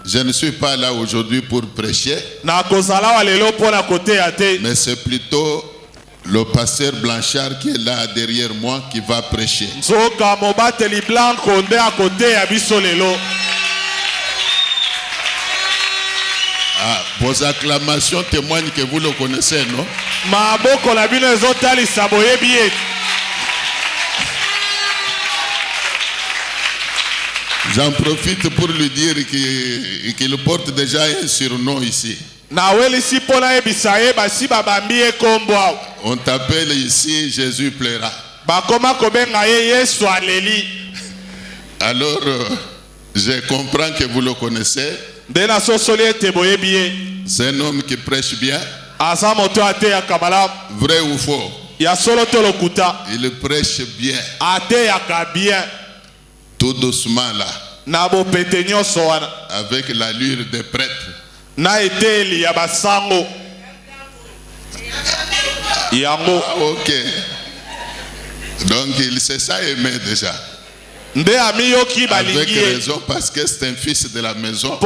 Je ne suis pas là aujourd'hui pour prêcher, mais c'est plutôt le pasteur Blanchard qui est là derrière moi qui va prêcher. Ah, vos acclamations témoignent que vous le connaissez, non? J'en profite pour lui dire qu'il porte déjà un surnom ici. On t'appelle ici Jésus plaira. Alors, je comprends que vous le connaissez. C'est un homme qui prêche bien. Vrai ou faux? Il prêche bien. Tout doucement là. Avec l'allure des prêtres. Ok. Donc il sait ça aimer déjà. Avec raison parce que c'est un fils de la maison.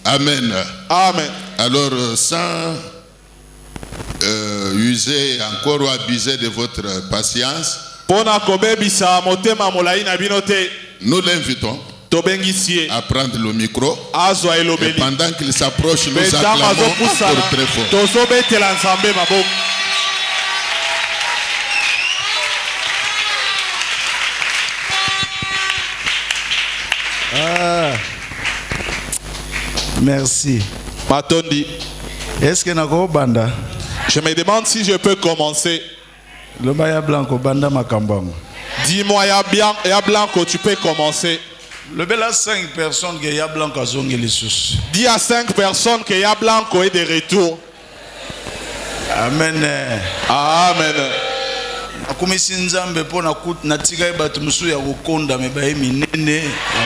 Amen. Amen. Alors sans user encore ou abuser de votre patience, nous l'invitons à prendre le micro. Et pendant qu'il s'approche, nous acclamons pour très fort. Merci. Matondi. Est-ce que nako banda? Je me demande si je peux commencer. Le baya blanco banda makambang. Dis-moi, ya Blanco, tu peux commencer. Le bel à 5 personnes que ya blanco a zongi les sous. Dis à 5 personnes que ya Blanco est de retour. Amen. Amen.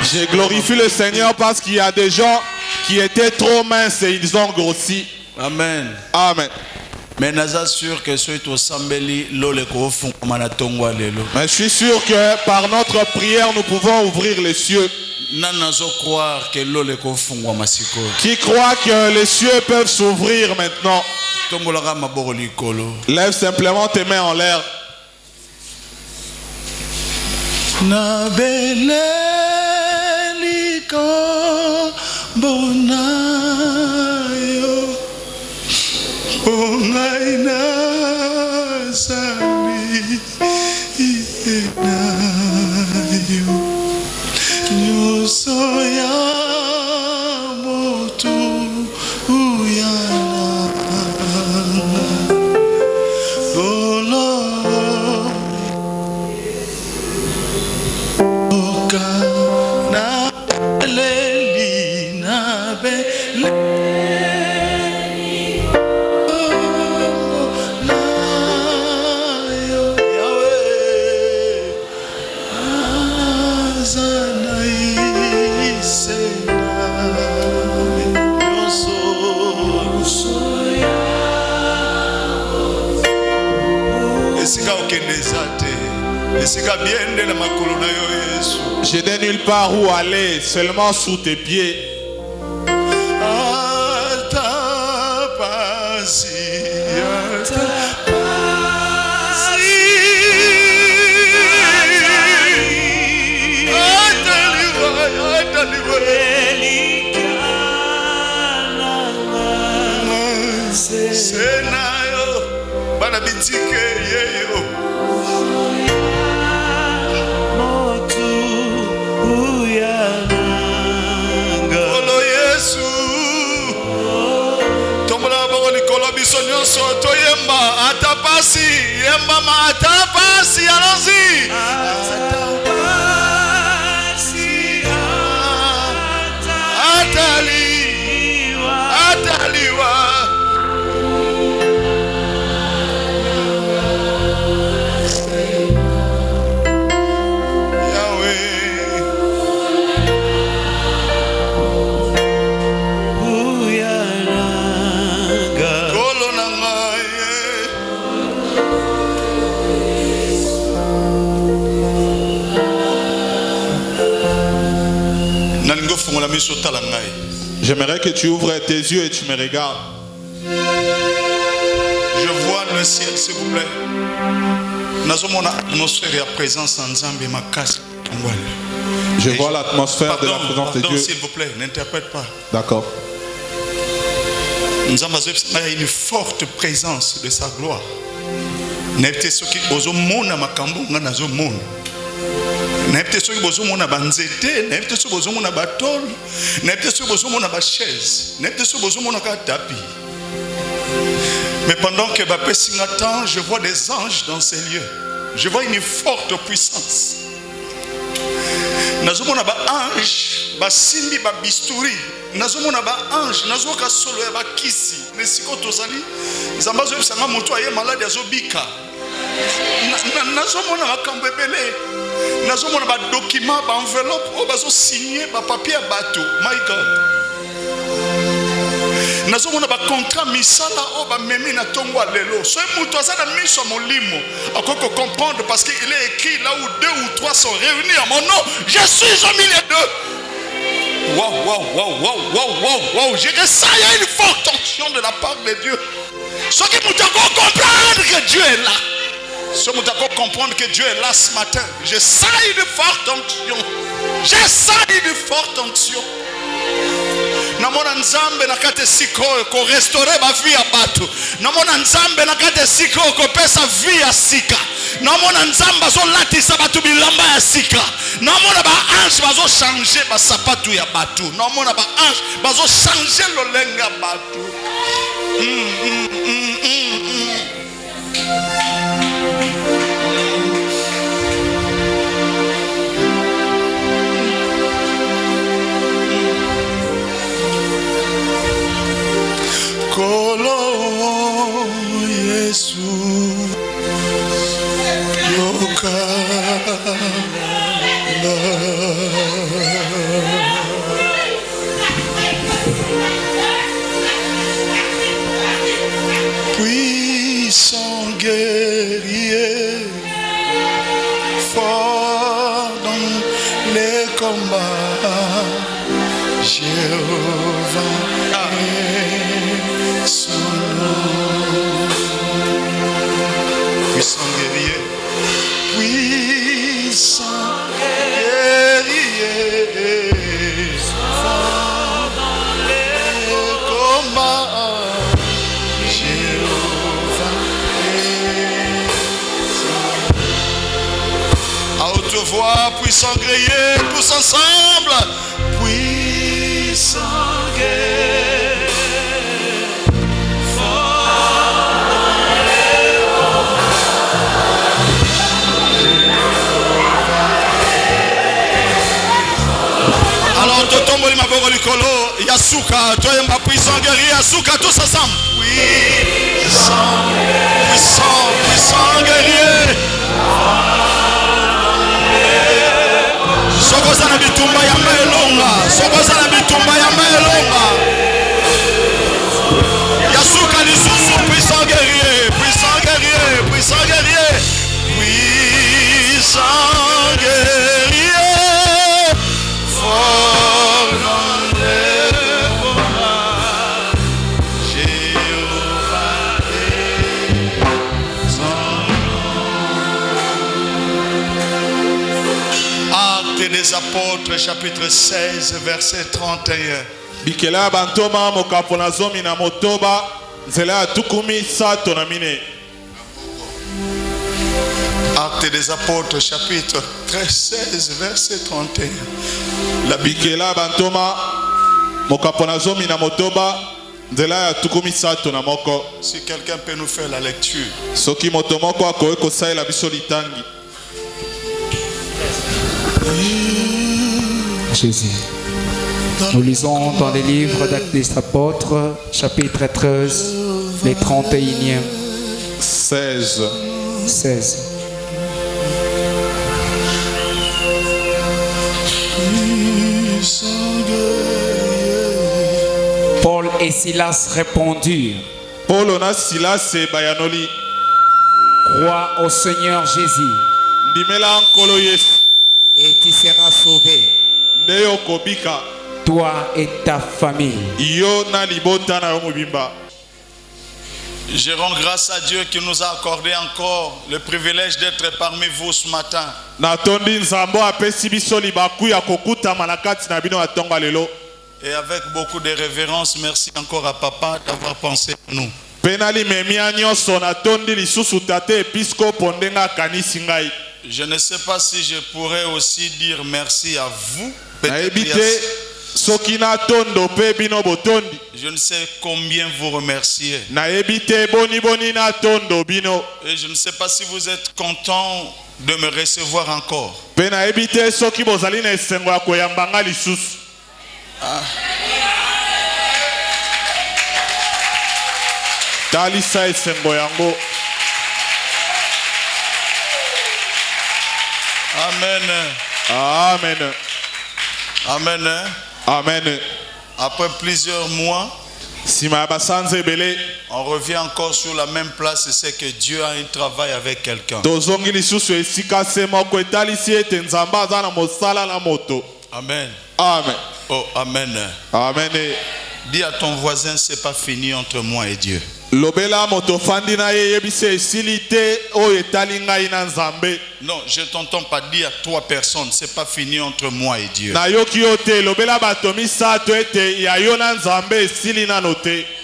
Je glorifie le Seigneur parce qu'il y a des gens qui étaient trop minces et ils ont grossi. Amen. Amen. Mais je suis sûr que je suis sûr que par notre prière nous pouvons ouvrir les cieux. Qui croit que les cieux peuvent s'ouvrir maintenant? Lève simplement tes mains en l'air. Je n'ai nulle part où aller, seulement sous tes pieds. Atapasi, yemba ma atapasi, allons-y. Ataliwa, ataliwa. J'aimerais que tu ouvres tes yeux et tu me regardes. Je vois le ciel, s'il vous plaît. Je vois l'atmosphère de la présence de Dieu. S'il vous plaît, n'interprète pas. D'accord. Nous avons une forte présence de sa gloire. N'était ce qui ozo mona makambo ngana zo mona. N'était ce qui ozo mona banzete, n'était ce qui ozo mona batol, n'était ce qui ozo mona ba chaise, n'était ce qui ozo mona ka tapis. Mais pendant que Bapé Singatan, je vois des anges dans ces lieux. Je vois une forte puissance. Nazomona ba ange, ba simbi ba bisturi. Nazomona ba ange, nazoka solo ya ba kisi. Nesiko tozali, zambazo ebisanga moto aye malade azobika. Nazomona makambo ebele. Nazomona ba document, ba enveloppe, o bazo signer ba papier bateau. My God. Nazomona ba contrat misala o ba memi na tongo lelo. So moto azana miso molimo akoko comprendre parce qu'il est écrit là où 2 ou 3 sont réunis à mon nom, je suis au milieu d'eux. Wow. Je ressens il y a une forte tension de la part de Dieu. Ce qui nous doit comprendre que Dieu est là. Ce qui nous doit comprendre que Dieu est là ce matin. Je sens une forte tension. Je sens une forte tension. Namona nzambe nakate siko ko restaurer ba vie ya bato. Namona nzambe nakate siko ko pesa vie ya sika. Namona nzamba zo latisa bato bilamba ya sika. Namona ba ange bazo changer ba sapatu ya bato. Namona ba ange bazo changer lolenga bato. Kolo Yesu Yokala puissant guerrier fort dans les combats Jéhovah puissant guerrier, fort dans les combats, Jéhovah est. À haute voix, puissant guerrier, tous ensemble, puissant guerrier. Alors, Totomboli Maboro Likolo, Yasuka, Toyemba puissant guerrier, Yasuka, tous ensemble. Puissant guerrier. Sokozana bitumba ya melonga, Sokozana bitumba ya melonga. Yasuka lisusu, puissant guerrier, puissant guerrier, puissant guerrier. Puissant guerrier. Actes des Apôtres, chapitre 16, verset 31. Bikela bantoma mokapona zomi na motoba nzela tukumi sato na mine. Actes des Apôtres, chapitre 16, verset 31. La Bikela bantoma mokapona zomi na motoba nzela tukumi sato na moko. Si quelqu'un peut nous faire la lecture. Soki motomoko akoe kosaela biso litangi. Jésus. Nous lisons dans les livres d'Actes des Apôtres, chapitre 13, les 31e. 16. Paul et Silas répondirent. Paul ona Silas et bayanoli. Crois au Seigneur Jésus. Ndimela nkolo Yesu. Et tu seras sauvé. Ndeyo kobika. toi et ta famille. Je rends grâce à Dieu qui nous a accordé encore le privilège d'être parmi vous ce matin. Et avec beaucoup de révérence, merci encore à Papa d'avoir pensé à nous. Je ne sais pas si je pourrais aussi dire merci à vous. Je ne sais combien vous remercier. Et je ne sais pas si vous êtes content de me recevoir encore. Ah. Amen. Amen. Amen. Amen. Après plusieurs mois, on revient encore sur la même place et c'est que Dieu a un travail avec quelqu'un. Amen. Amen. Oh, amen. Amen. Dis à ton voisin, c'est pas fini entre moi et Dieu. Non, je t'entends pas dire à trois personnes, c'est pas fini entre moi et Dieu.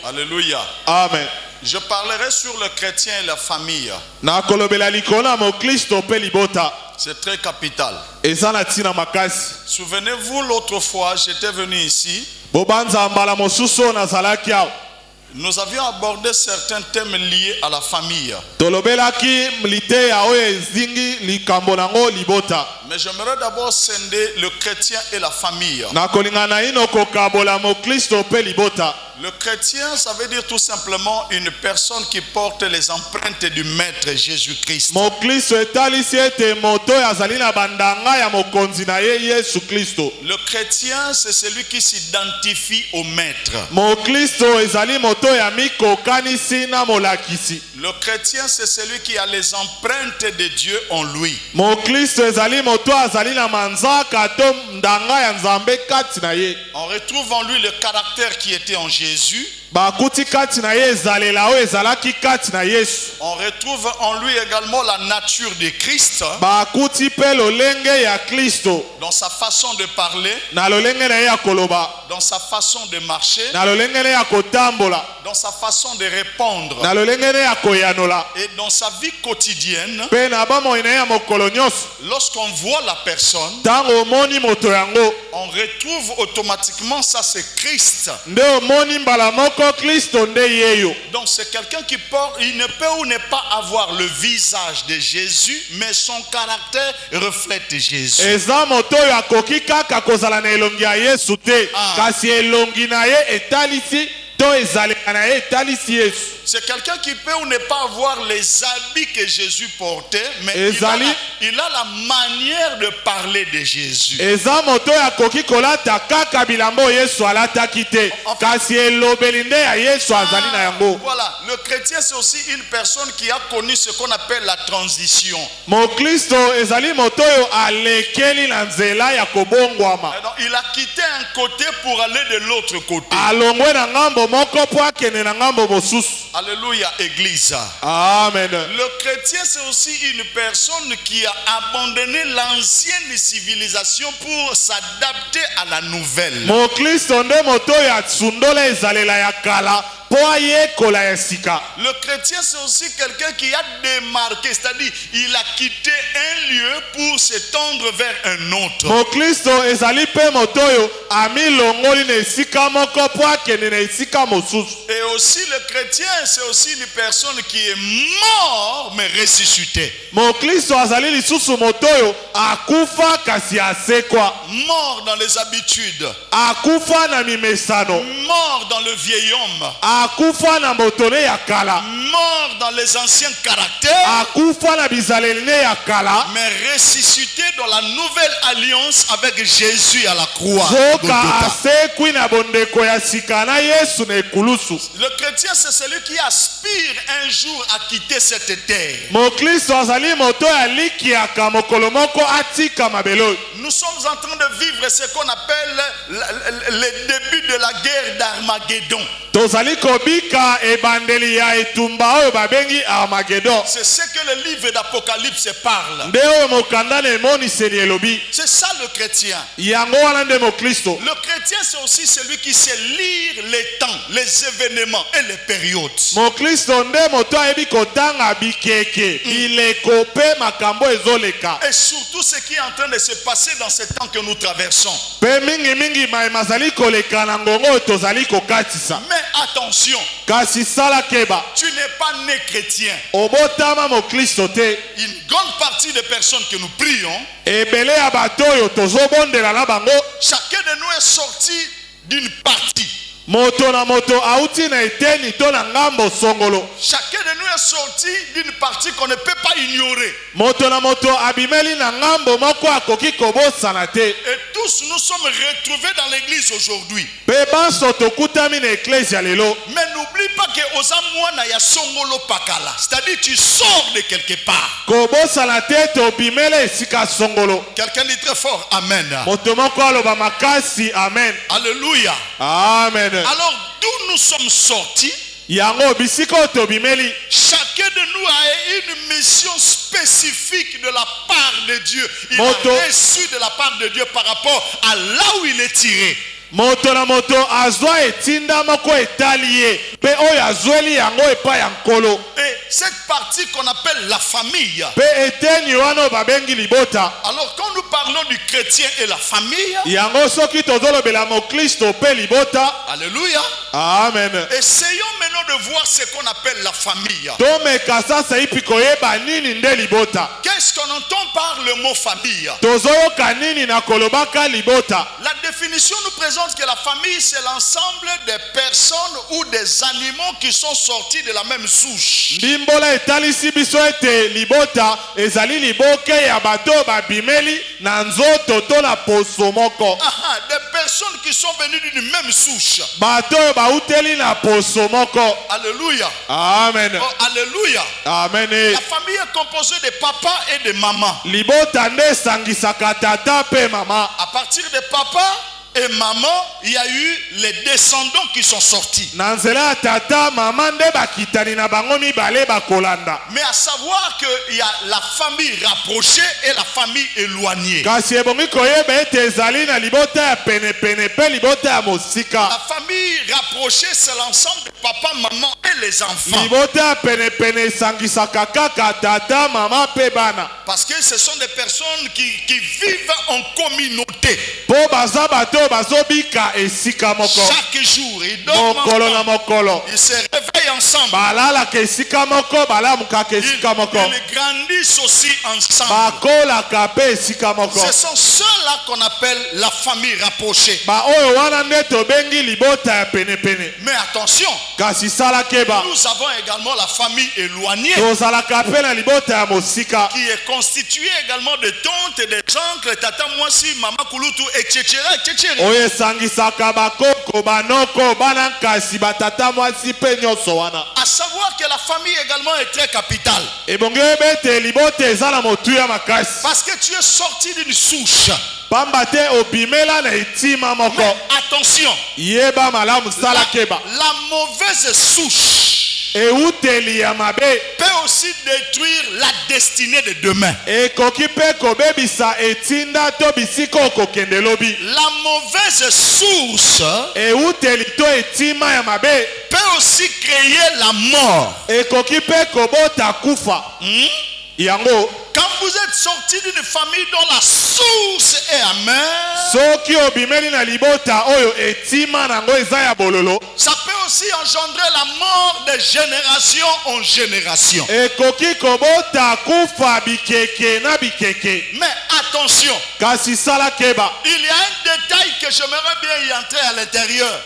Alléluia. Amen. Je parlerai sur le chrétien et la famille. C'est très capital. Souvenez-vous, l'autre fois, j'étais venu ici. Nous avions abordé certains thèmes liés à la famille. Mais j'aimerais d'abord scinder le chrétien et la famille. Le chrétien, ça veut dire tout simplement une personne qui porte les empreintes du Maître Jésus-Christ. Le chrétien, c'est celui qui s'identifie au Maître. Le chrétien, c'est celui qui a les empreintes de Dieu en lui. On retrouve en lui le caractère qui était en Jésus. On retrouve en lui également la nature de Christ. Dans sa façon de parler, dans sa façon de marcher, dans sa façon de répondre, et dans sa vie quotidienne. Lorsqu'on voit la personne, on retrouve automatiquement ça, c'est Christ. Donc c'est quelqu'un qui porte, il ne peut ou ne pas avoir le visage de Jésus, mais son caractère reflète Jésus. C'est quelqu'un qui peut ou ne pas avoir les habits que Jésus portait, mais il a la manière de parler de Jésus. Voilà, le chrétien c'est aussi une personne qui a connu ce qu'on appelle la transition. Alors, il a quitté un côté pour aller de l'autre côté. Alléluia, église. Amen. Le chrétien, c'est aussi une personne qui a abandonné l'ancienne civilisation pour s'adapter à la nouvelle. Le chrétien, c'est aussi quelqu'un qui a démarqué, c'est-à-dire il a quitté un lieu pour s'étendre vers un autre. Et aussi le chrétien, c'est aussi une personne qui est mort mais ressuscité. Mort dans les habitudes. Mort dans le vieil homme. Mort dans les anciens caractères, mais ressuscité dans la nouvelle alliance avec Jésus à la croix. Le chrétien, c'est celui qui aspire un jour à quitter cette terre. Nous sommes en train de vivre ce qu'on appelle le début de la guerre d'Armageddon. C'est ce que le livre d'Apocalypse parle. C'est ça le chrétien. Le chrétien, c'est aussi celui qui sait lire les temps, les événements et les périodes. Et surtout ce qui est en train de se passer dans ce temps que nous traversons. Mais attention, tu n'es pas né chrétien. Une grande partie des personnes que nous prions, chacun de nous est sorti d'une partie. Chacun de nous est sorti d'une partie qu'on ne peut pas ignorer. Et tous nous sommes retrouvés dans l'église aujourd'hui. Mais n'oublie pas que Osamwana ya songolo pakala. C'est-à-dire tu sors de quelque part. Quelqu'un dit très fort Amen. Alléluia. Amen. Alors d'où nous sommes sortis, chacun de nous a une mission spécifique de la part de Dieu. Il a reçu de la part de Dieu par rapport à là où il est tiré. Et cette partie qu'on appelle la famille. Alors quand nous parlons du chrétien et la famille, alléluia. Amen. Essayons maintenant de voir ce qu'on appelle la famille. Qu'est-ce qu'on entend par le mot famille? La définition nous présente que la famille, c'est l'ensemble des personnes ou des animaux qui sont sortis de la même souche. Des personnes qui sont venues d'une même souche. Alléluia. Amen. Oh, alléluia. Amen. La famille est composée de papa et de maman. À partir de papa et maman, il y a eu les descendants qui sont sortis. Mais à savoir qu'il y a la famille rapprochée et la famille éloignée. La famille rapprochée, c'est l'ensemble de papa, maman et les enfants. Parce que ce sont des personnes qui vivent en communauté. Chaque jour, ils dorment ensemble. Ils se réveillent ensemble. Ils grandissent aussi ensemble. Ce sont ceux-là qu'on appelle la famille rapprochée. Mais attention, nous avons également la famille éloignée, qui est constituée également de tantes et de oncles, tata mwasi, maman kulutu, etc. À savoir que la famille également est très capitale. Parce que tu es sorti d'une souche. Mais attention, la mauvaise souche peut aussi détruire la destinée de demain. La mauvaise source peut aussi créer la mort. Quand vous êtes sorti d'une famille dont la source est amère, ça peut aussi engendrer la mort de génération en génération. Mais attention, il y a un détail que j'aimerais bien y entrer à l'intérieur.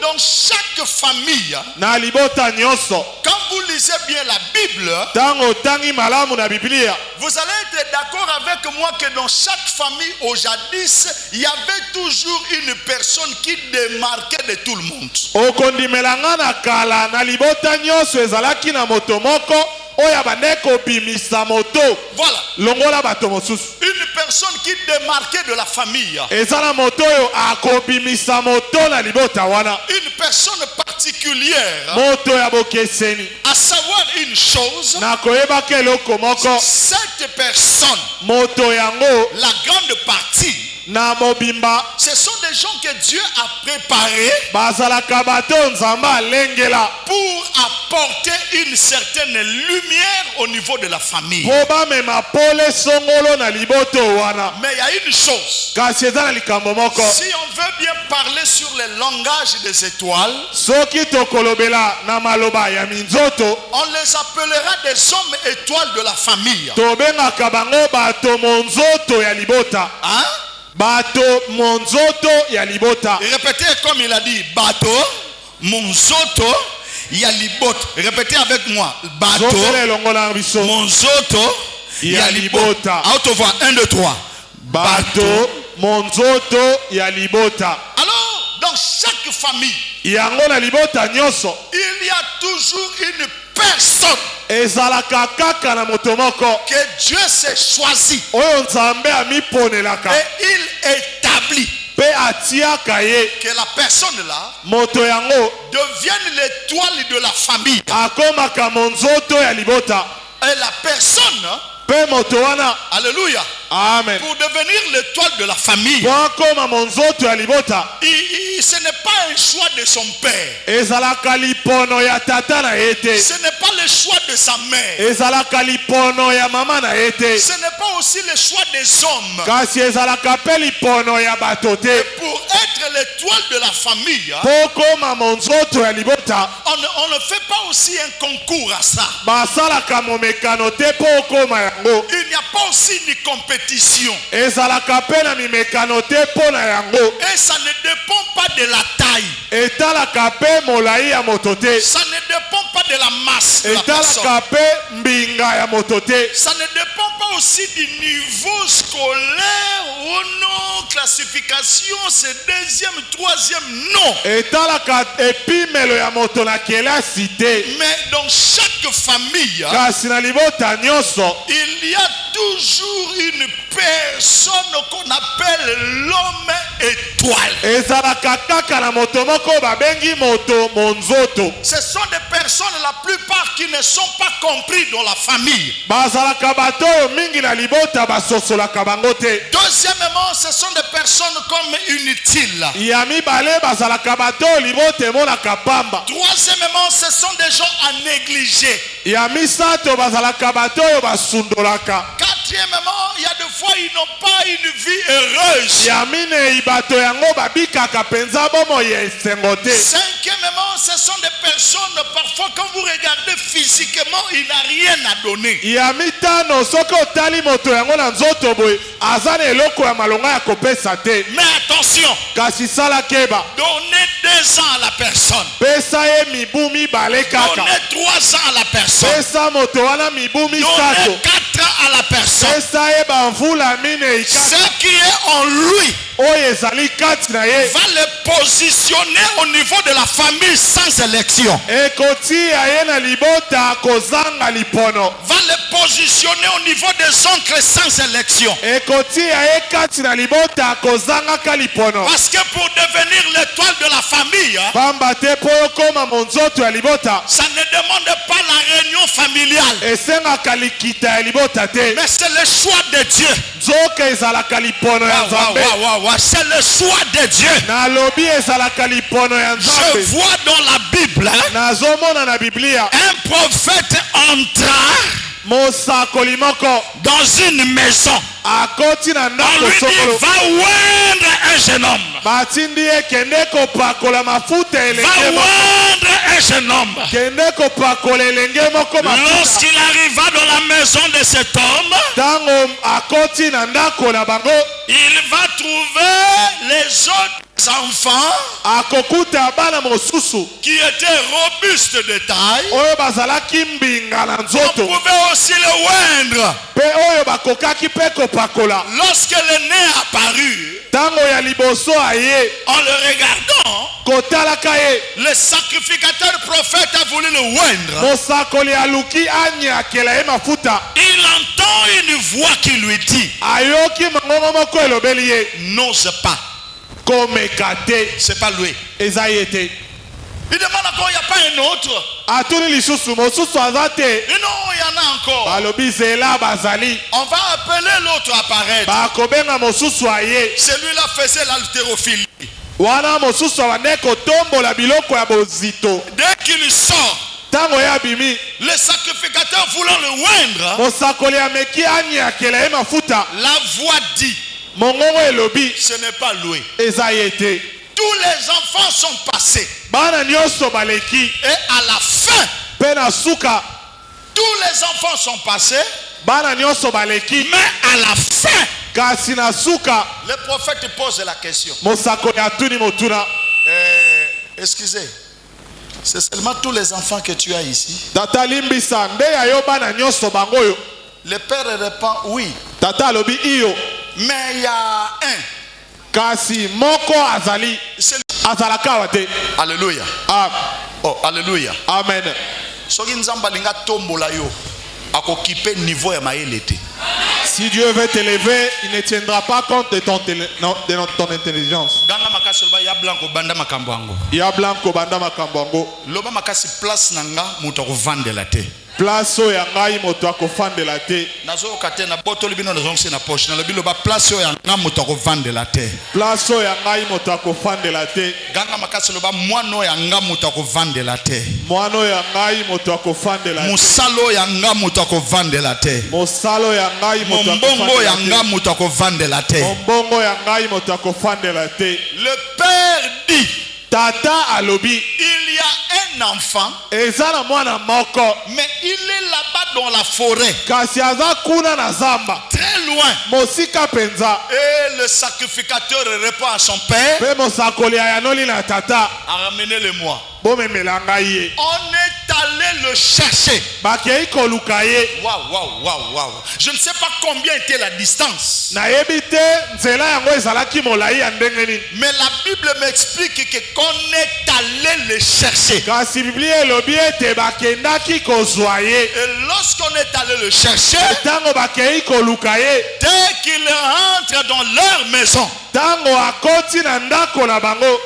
Donc chaque chaque famille, na libota nyonso, quand vous lisez bien la Bible, tango tangi malamu na Biblia, vous allez être d'accord avec moi que dans chaque famille au jadis, il y avait toujours une personne qui démarquait de tout le monde. okondimelanga na kala na libota nyonso ezalaki na moto moko oya bandeko bimisa moto. Voilà. Longola bato mosusu. Une personne qui démarquait de la famille. Ezala moto yo akobimisa moto na libota wana. Une personne particulière. Moto ya bokeseni. À savoir une chose. Na koyeba ke loko moko. Cette personne. Moto yango. La grande partie. Na mobimba. Ce sont des gens que Dieu a préparés. Bazalaka bato nzamba lengela. Pour apporter une certaine lumière au niveau de la famille. Mais il y a une chose. Si on veut bien parler sur les langages des étoiles, on les appellera des hommes étoiles de la famille. Hein? Bato monzoto ya libota. Répétez comme il a dit. Bato monzoto ya libota. Répétez avec moi. Bato monzoto ya libota. À haute voix. 1, 2, 3. Bato monzoto ya libota. Alors, dans chaque famille, il y a toujours une personne que Dieu s'est choisi et il établit que la personne là devienne l'étoile de la famille. Et la personne, alléluia, amen, pour devenir l'étoile de la famille, ce n'est pas un choix de son père, ce n'est pas le choix de sa mère, ce n'est pas aussi le choix des hommes. Et pour être l'étoile de la famille, on ne fait pas aussi un concours à ça. Il n'y a pas aussi une compétition. Et ça ne dépend pas de la taille. Ça ne dépend pas de la masse de la personne. Ça ne dépend pas aussi du niveau scolaire ou non, classification, c'est deuxième, troisième, non. Mais dans chaque famille, il y a toujours une personne qu'on appelle l'homme étoile. Ce sont des personnes, la plupart, qui ne sont pas compris dans la famille. Deuxièmement, ce sont des personnes comme inutiles. Troisièmement, ce sont des gens à négliger. Quatrièmement, il y a des fois ils n'ont pas une vie heureuse. Cinquièmement, ce sont des personnes, parfois quand vous regardez physiquement, il n'a rien à donner. Mais attention, donnez 2 ans à la personne, donnez 3 ans à la personne, donnez 4 ans à la personne. Ce qui est en lui va le positionner au niveau de la famille sans élection. Va le positionner au niveau des oncles sans élection. Parce que pour devenir l'étoile de la famille, ça ne demande pas la réunion familiale, mais c'est le choix de Dieu. C'est le choix de Dieu. Je vois dans la Bible un prophète entra dans une maison. On lui dit, va oindre un jeune homme. Va oindre un jeune homme. Lorsqu'il arriva dans la maison de cet homme, il va trouver les autres enfants qui étaient robustes de taille, on pouvait aussi le oindre. Lorsque l'aîné apparut, en le regardant, le sacrificateur prophète a voulu le oindre. Il entend une voix qui lui dit, n'ose pas. C'est pas lui. Il demande encore, il n'y a pas un autre. Non, il y en a encore. On va appeler l'autre apparaître. Celui-là faisait l'haltérophilie. Dès qu'il sort, le sacrificateur voulant le oindre, la voix dit, ce n'est pas lui. Tous les enfants sont passés. Et à la fin, tous les enfants sont passés. Mais à la fin, le prophète pose la question. Excusez, c'est seulement tous les enfants que tu as ici. Le père répond oui. Mais il y a un. Alléluia. Oh, alléluia. Amen. Si Dieu veut t'élever, il ne tiendra pas compte de ton intelligence. Il y a blanco banda makambwango. Place ya ngai moto akofandela te. Place ya moto akofandela te. Place ya ngai moto akofandela te. Ganga makasi loba mwano ya nga moto akofandela te. Mwano ya ngai moto akofandela te. Musalo ya nga moto akofandela te. Musalo ya ngai moto akofandela te. Mbongo ya nga moto akofandela te. Mbongo ya ngai moto akofandela te. Le père dit, Tata alobi, il y a un enfant, mais il est là-bas dans la forêt, très loin. Et le sacrificateur répond à son père, ramenez-le-moi. On est allé le chercher. Waouh. Je ne sais pas combien était la distance. Mais la Bible m'explique que qu'on est allé le chercher. Et lorsqu'on est allé le chercher, dès qu'il rentre dans leur maison,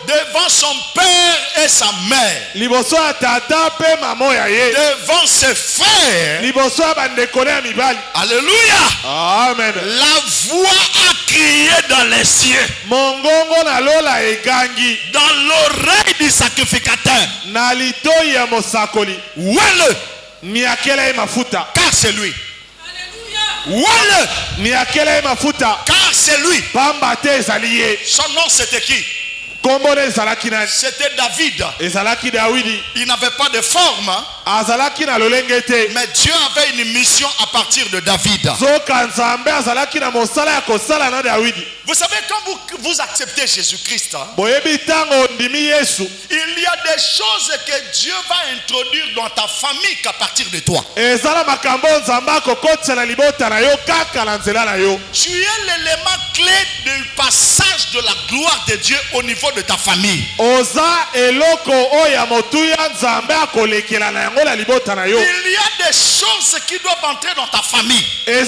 devant son père et sa mère, devant ses frères, alléluia, amen. La voix a crié dans les cieux, dans l'oreille du sacrificateur, ouelle, car c'est lui. Car c'est lui. Son nom c'était qui? C'était David. Il n'avait pas de forme, mais Dieu avait une mission à partir de David. Vous savez, quand vous acceptez Jésus-Christ, il y a des choses que Dieu va introduire dans ta famille qu'à partir de toi. Tu es l'élément clé du passage de la gloire de Dieu au niveau de ta famille. Il y a des choses qui doivent entrer dans ta famille. Mais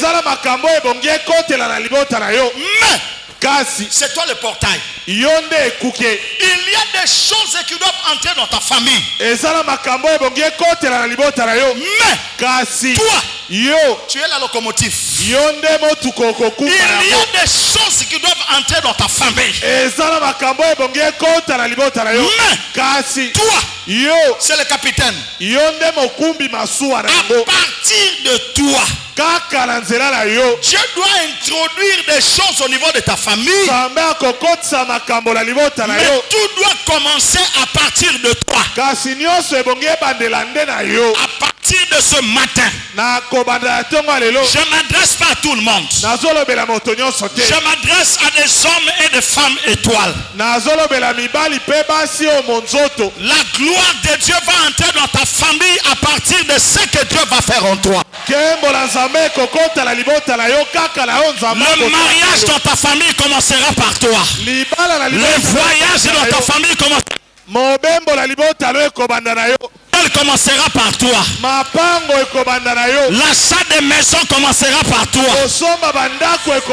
c'est toi le portail. Il y a des choses qui doivent entrer dans ta famille. Mais toi, tu es la locomotive. Il y a des choses qui doivent entrer dans ta famille. Mais toi, c'est le capitaine. À partir de toi, Dieu doit introduire des choses au niveau de ta famille. Mais tout doit commencer à partir de toi. À partir partir de ce matin, je ne m'adresse pas à tout le monde. Je m'adresse à des hommes et des femmes étoiles. La gloire de Dieu va entrer dans ta famille à partir de ce que Dieu va faire en toi. Le mariage dans ta famille commencera par toi. Le voyage dans ta famille commencera par toi. L'achat des maisons commencera par toi.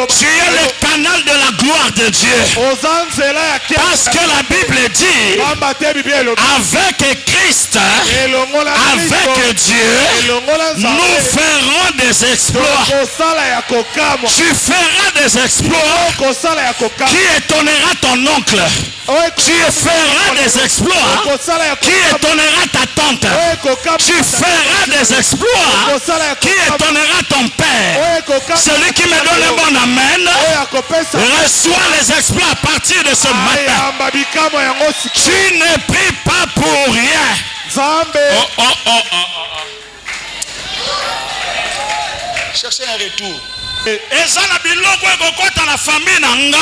Tu es le canal de la gloire de Dieu. Parce que la Bible dit, avec Christ, avec Dieu, nous ferons des exploits. Tu feras des exploits qui étonnera ton oncle. Tu feras des exploits qui étonnera ta tante. Tu feras des exploits qui étonnera ton père. Celui qui me donne un bon amen reçoit les exploits à partir de ce matin. Tu ne pries pas pour rien. Cherchez un retour. Et ça la biloko ekokota na famille nanga.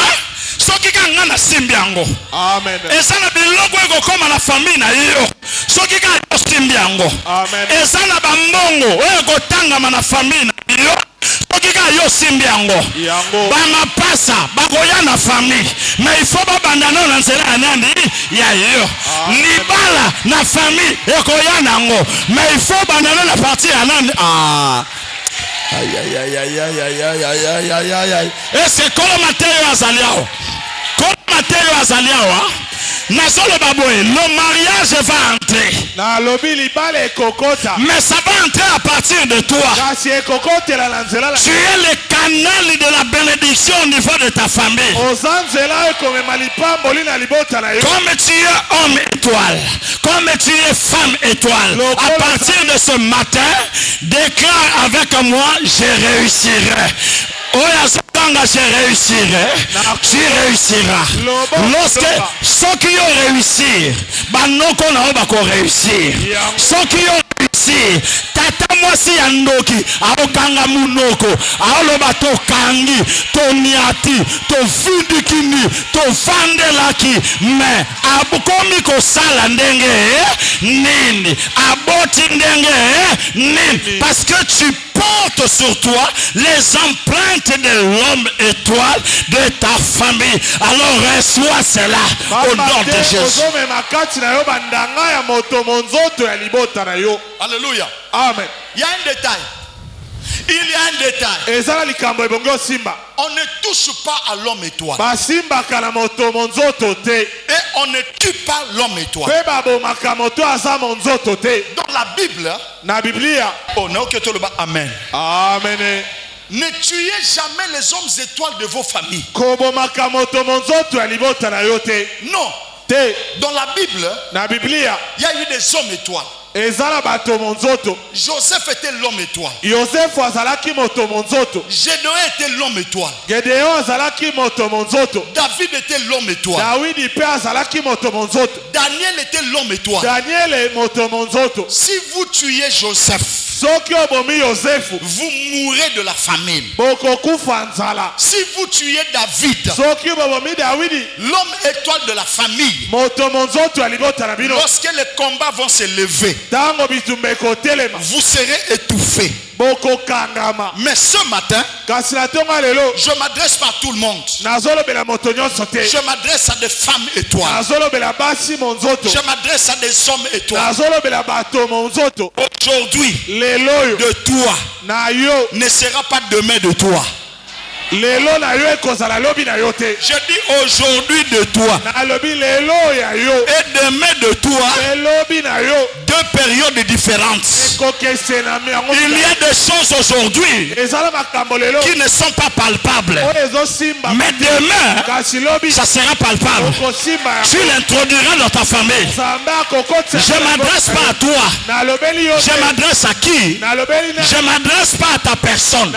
Soki kanga na simbi yango. Amen. Eza na biloko ekokoma na famille na yo. Soki kanga na simbi yango. Amen. Eza na bambongo ekotangama na famille na yo. Soki kanga yo simbi yango. Bama pasa bakoya na famille. Mais il faut babandana na nzela anandi ya yo. Libala na famille ekoya nango. Mais il faut bandana na partie anandi. Aïe aïe aïe aïe aïe aïe aïe aïe aïe aïe aïe. Et c'est comme Mathieu Azaliao. Comme Mathieu Azaliao. Le mariage va entrer. Mais ça va entrer à partir de toi. Tu es le canal de la bénédiction au niveau de ta famille. Comme tu es homme étoile, comme tu es femme étoile, à partir de ce matin, déclare avec moi, je réussirai. Je réussirai, tu réussiras. Lorsque ceux qui ont réussi, banoko na obako réussir. Ceux qui ont réussi, tata mwasi yandoki, aokanga munoko, aoloba to kangi, to niati, to fudikini, to fandelaki, mais abukomi ko sala ndenge nini, aboti ndenge nini, parce que tu porte sur toi les empreintes de l'homme étoile de ta famille. Alors reçois cela au nom de Jésus. Alléluia. Amen. Il y a un détail. Il y a un détail. On ne touche pas à l'homme étoile. Et on ne tue pas l'homme étoile. Dans la Bible, Amen. Amen. Ne tuez jamais les hommes étoiles de vos familles. Non. Dans la Bible, il y a eu des hommes étoiles. Joseph était l'homme étoile. Gédéon était l'homme étoile. David était l'homme étoile. Daniel était l'homme étoile. Si vous tuez Joseph, vous mourrez de la famine. Si vous tuez David, l'homme étoile de la famille, lorsque les combats vont se lever, vous serez étouffés. Mais ce matin, je m'adresse pas à tout le monde. Je m'adresse à des femmes étoiles. Je m'adresse à des hommes étoiles. Aujourd'hui, de toi ne sera pas demain de toi. Je dis aujourd'hui de toi et demain de toi, deux périodes différentes. Il y a des choses aujourd'hui qui ne sont pas palpables, mais demain ça sera palpable. Tu l'introduiras dans ta famille. Je ne m'adresse pas à toi. Je m'adresse à qui? Je ne m'adresse pas à ta personne,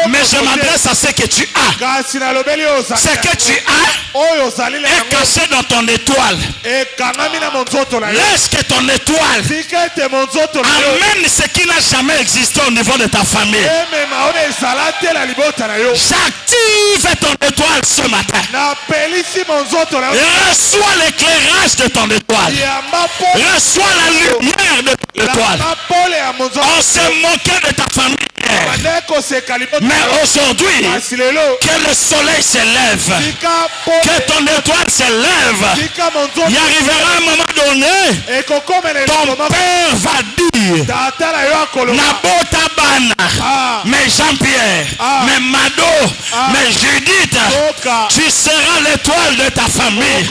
mais je m'adresse à ceux que tu as. Ce que tu as est caché dans ton étoile. Laisse que ton étoile amène ce qui n'a jamais existé au niveau de ta famille. J'active ton étoile ce matin. Reçois l'éclairage de ton étoile. Reçois la lumière de ton étoile. On s'est moqué de ta famille. Mais aujourd'hui, que le soleil se lève, que ton étoile se lève. Il arrivera un moment donné, ton père va dire, Nabota Bana, mais Jean-Pierre, mais Mado, mais Judith, tu seras l'étoile de ta famille.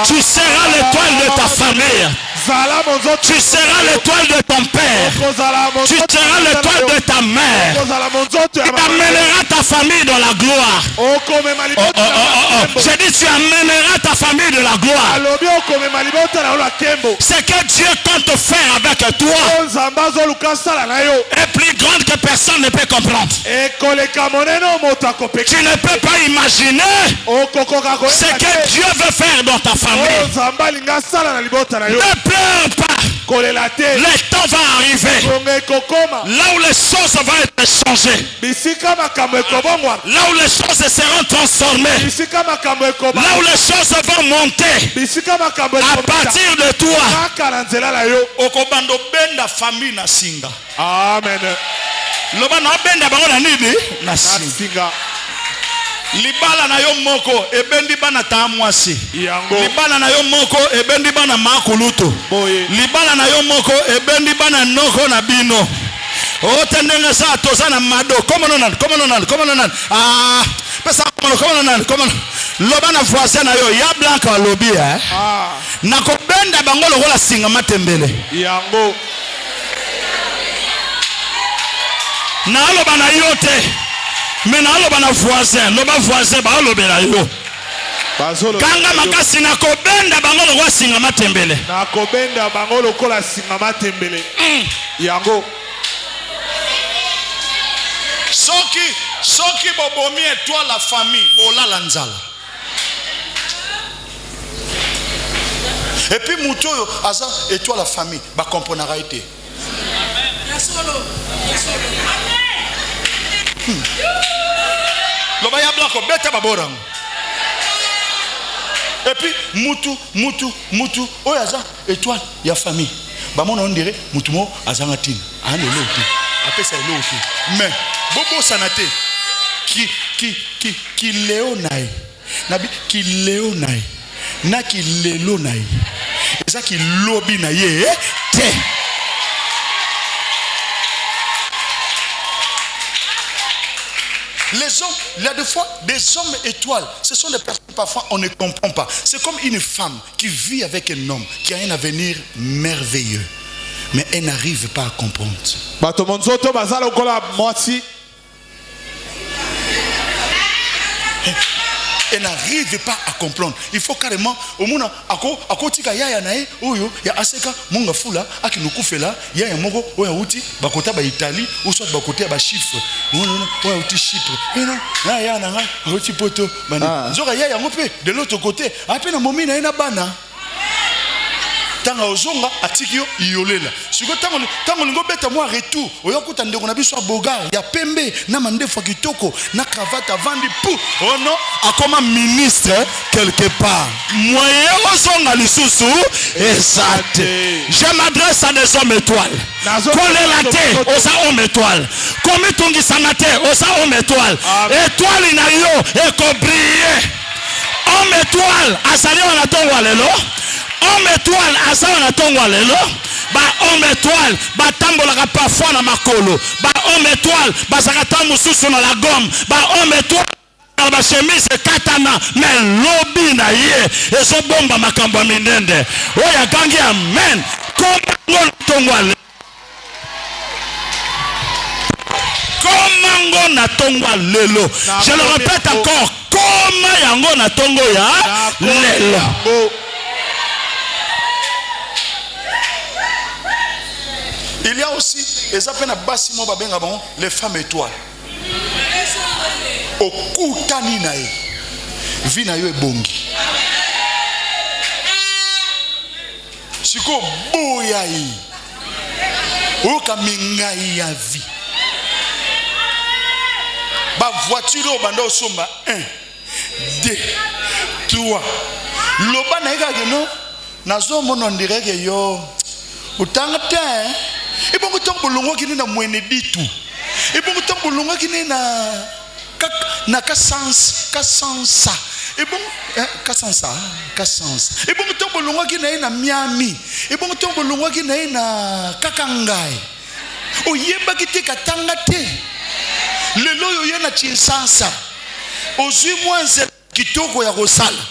Tu seras l'étoile de ta famille. Tu seras l'étoile de ton père. Tu seras l'étoile de ta mère. Tu amèneras ta famille dans la gloire. J'ai dit tu amèneras ta famille de la gloire. Ce que Dieu compte faire avec toi est plus grande que personne ne peut comprendre. Tu ne peux pas imaginer ce que Dieu veut faire dans ta famille. Ne pleure pas. Le temps va arriver. Là où les choses vont être changées. Là où les choses seront transformées. Là où les choses vont monter. À partir de toi. Okobando benda famille na singa. Amen. Loba na benda bango na nini? Na singa. Libala na yo moko ebendi bana tamwasi. Libala na yo moko ebendi bana makuluto. Libala na yo moko ebendi bana noko na bino. O tendenga sa toza na mado. Comment non. Ah, pesa comment non. Loba na voisin na yo ya blanca lobi na ko benda bango lokola singa matembele. Yango. Na loba na yo te. Mais na loba na voisin, loba voisin ba lobela yo. Kanga makasi na ko benda bango lokola singa matembele. Na ko benda bango lokola singa matembele. Yango. Soki bobomi étoile la famille, bola la nzala. Et puis Moutoyo, Aza, étoile la famille, bah comprendra été. Lobaya blanco, bête baborang. Et puis Moutou, oh Aza, étoile, il y a famille. Bah mon on dirait Moutumo, Azangatin, ah le lot. Après ça le lot. Mais Bobo Sanate, qui léonaï, nabi qui léonaï, na qui lélonaï, et ça qui lobby naïe, te. Les hommes, il y a des fois des hommes étoiles, ce sont des personnes parfois on ne comprend pas. C'est comme une femme qui vit avec un homme qui a un avenir merveilleux, mais elle n'arrive pas à comprendre. Elle n'arrive pas à comprendre. Il faut carrément au monde ako tika yaya nae oyo ya aseka monga fula akinukufela yaya moko oya uti bakota ba Italie ou soit bakota ba chiffre oya uti Chypre na ya nanga uti poto bana nzoka yaya ngope de l'autre côté apena momina ina bana tanga ozonga atikio iolela siko tango lingo beta moi retour oyokuta ndeko na biso bogar ya pembe na mandefa kitoko na cravate avandi pou oh non akoma ministre quelque part moyen ozonga lisusu esate. Je m'adresse à des hommes étoiles kolelate osa homme étoile komitungi sanate osa homme étoile étoile na yo ekobriller homme étoile asali wana tongwa lelo. Homme étoile, asa na tongwa lelo. Ba homme étoile, ba tambolaka parfois na makolo. Ba homme étoile, ba zakata mususu na la gomme. Ba homme étoile, ba chemise katana, mais lobi na ye. Eso bomba makambo minende. Oya gangi amen. Comment tongwa lelo? Comment na tongwa lelo? Je le répète encore. Comment yango na tongo ya lelo? Il y a aussi Et ça peine à bassi mo babenga bon les femmes étoiles. Okutani na ye. Vina yo ebongi. Siko boya yi. Oka mingai ya vie. Ba voiture au banda osomba 1 2 3. Loba na ega geno nazo mono ndirege yo. Utanga te. Ibongo tombolongo kini na mwene ditu. Ibongo tombolongo kini na kasansa. Ibongo kasansa. Ibongo tombolongo kini na Miami. Ibongo tombolongo kini na Kakangai. Oyeba kite katanga te. Lelo yo yena chinsansa. Ozwi mwanze kitoko ya kosala.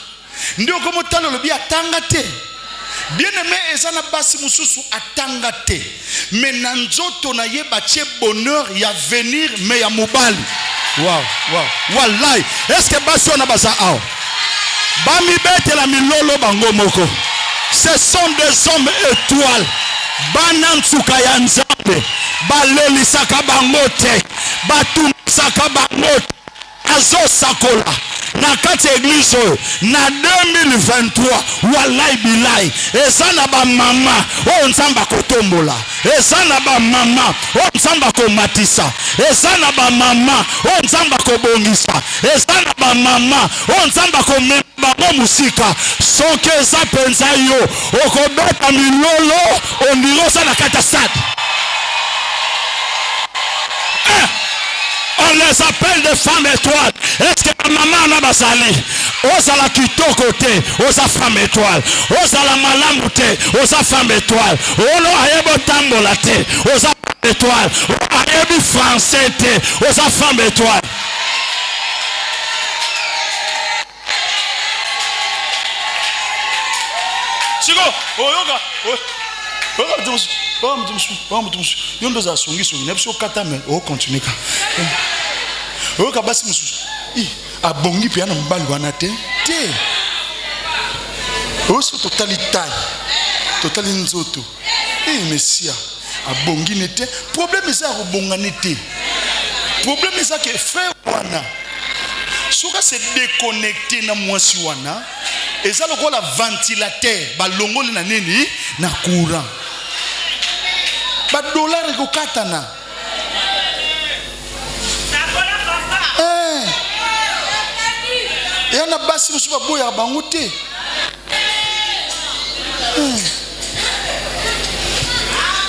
Ndio komo talo lobi atanga te. Bien aimé ezana basi mususu atanga te. Mais nanzoto na yeba che bonheur ya venir mais ya mobali. Wow. Wallahi. Est-ce que basi on a basa ao? Bami bete la milolo bango moko. Ce sont des hommes étoiles. Banantsuka ya nzambe. Baleli saka bangote. Batum saka bangote. Azo sakola. Na kati église na 2023 wallahi bilai ezana ba mama o nzamba kotombola ezana ba mama o nzamba ko matisa ezana ba mama o nzamba ko bongisa ezana ba mama o nzamba ko memba musika soke za penza yo okobeta milolo ondirosa na kata sad. On les appelle des femmes étoiles. Est-ce que la maman n'a pas salé? Osa la kitoko te, osa femme étoile. Osa la malamu te, osa femme étoile. Olo ayebo tambola te, osa femme étoile. Ayebi français te, osa femme étoile. Chico, oyoga, yondo za songi songi nebiso kata me o continue ka o ka basi mususu abongi pia na mbali wana te o so totali nzoto messia abongi nete problème ça robonga nete problème ça que frère wana soka se déconnecter na mwasi wana eza lokola ventilateur balongoli na nini na courant ba dollar ko katana yana basi musuba boya bango te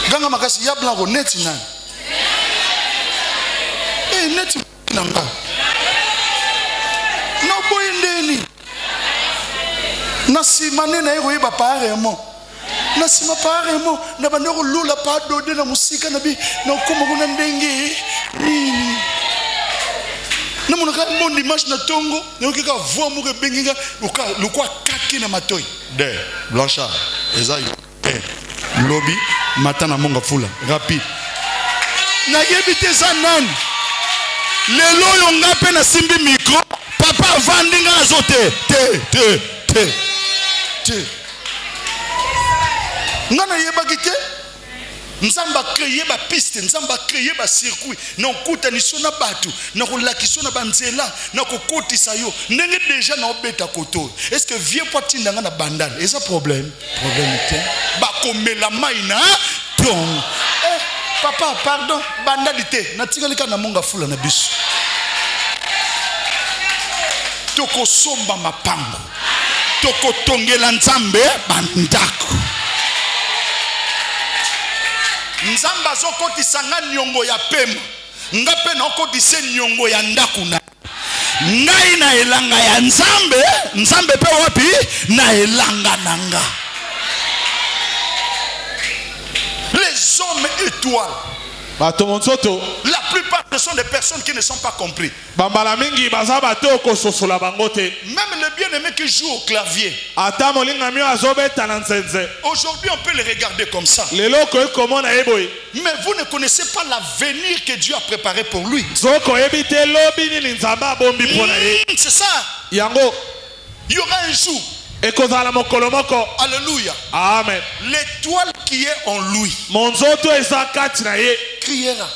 ganga makasi ya blanco net na net nanga no boy ndeni na simane na yego yeba paremo na sima paremo na bandoko lula pa dode na musika na bi na koma kuna ndenge na monaka mondi match na tongo na kika voix mo ke benginga lukwa kaki na matoyi de blanchard ezayo lobby matana monga fula rapide na yebite za nani lelo yo ngape na simbi micro papa vandinga azote te ngana yeba kite nzamba créer ba piste nzamba créer ba circuit na kuta ni sona batu na kolakisa na banzela na kokotisa yo ndenge déjà na obeta koto est-ce que vieux poitin ndanga na bandal est ça problème te ba komela maina ton papa pardon bandalité na tikalika na monga fula na biso toko somba mapango toko tongela nzambe bandako nzamba zokotisa nga nyongo ya pema nga pe na okotisa nyongo ya ndaku na ngai na elanga ya nzambe pe wapi na elanga nanga les hommes étoiles la plupart ce sont des personnes qui ne sont pas comprises. Même le bien-aimé qui joue au clavier. Aujourd'hui on peut le regarder comme ça. Mais vous ne connaissez pas l'avenir que Dieu a préparé pour lui. C'est ça. Il y aura un jour. Alléluia. Amen. L'étoile qui est en lui. criera.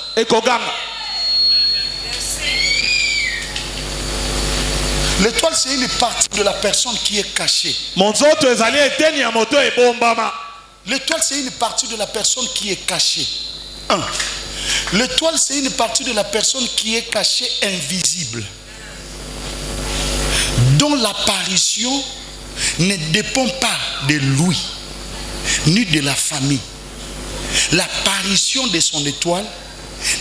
L'étoile, c'est une partie de la personne qui est cachée. L'étoile, c'est une partie de la personne qui est cachée. 1. L'étoile, c'est une partie de la personne qui est cachée, invisible, dont l'apparition ne dépend pas de lui, ni de la famille. L'apparition de son étoile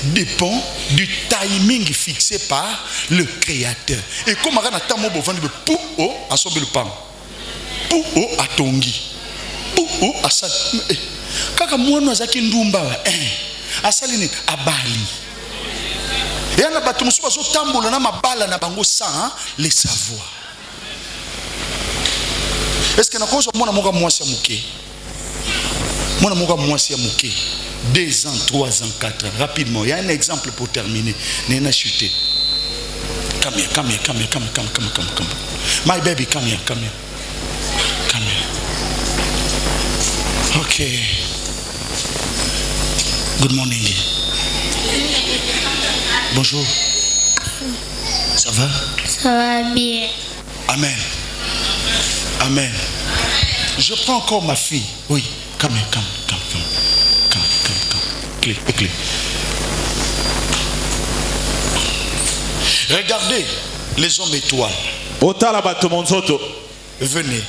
dépend du timing fixé par le Créateur. Et comme on a tamo bovan de pou o asobe le pan, pou o atongi, pou o asal. Kaka mwana azaki ndumba asaline abali. Et on a battu musu baso tambola na mabala na bango sans le savoir. Est-ce que na cause mwana moka mwasi amuke? Mwana moka mwasi amuke. 2 ans, 3 ans, 4 ans, rapidement. Il y a un exemple pour terminer. Nena chuté. Come here. My baby, come here. Okay. Good morning. Bonjour. Ça va? Ça va bien. Amen. Je prends encore ma fille. Oui. Come. Clé. Regardez les hommes étoiles. Venez.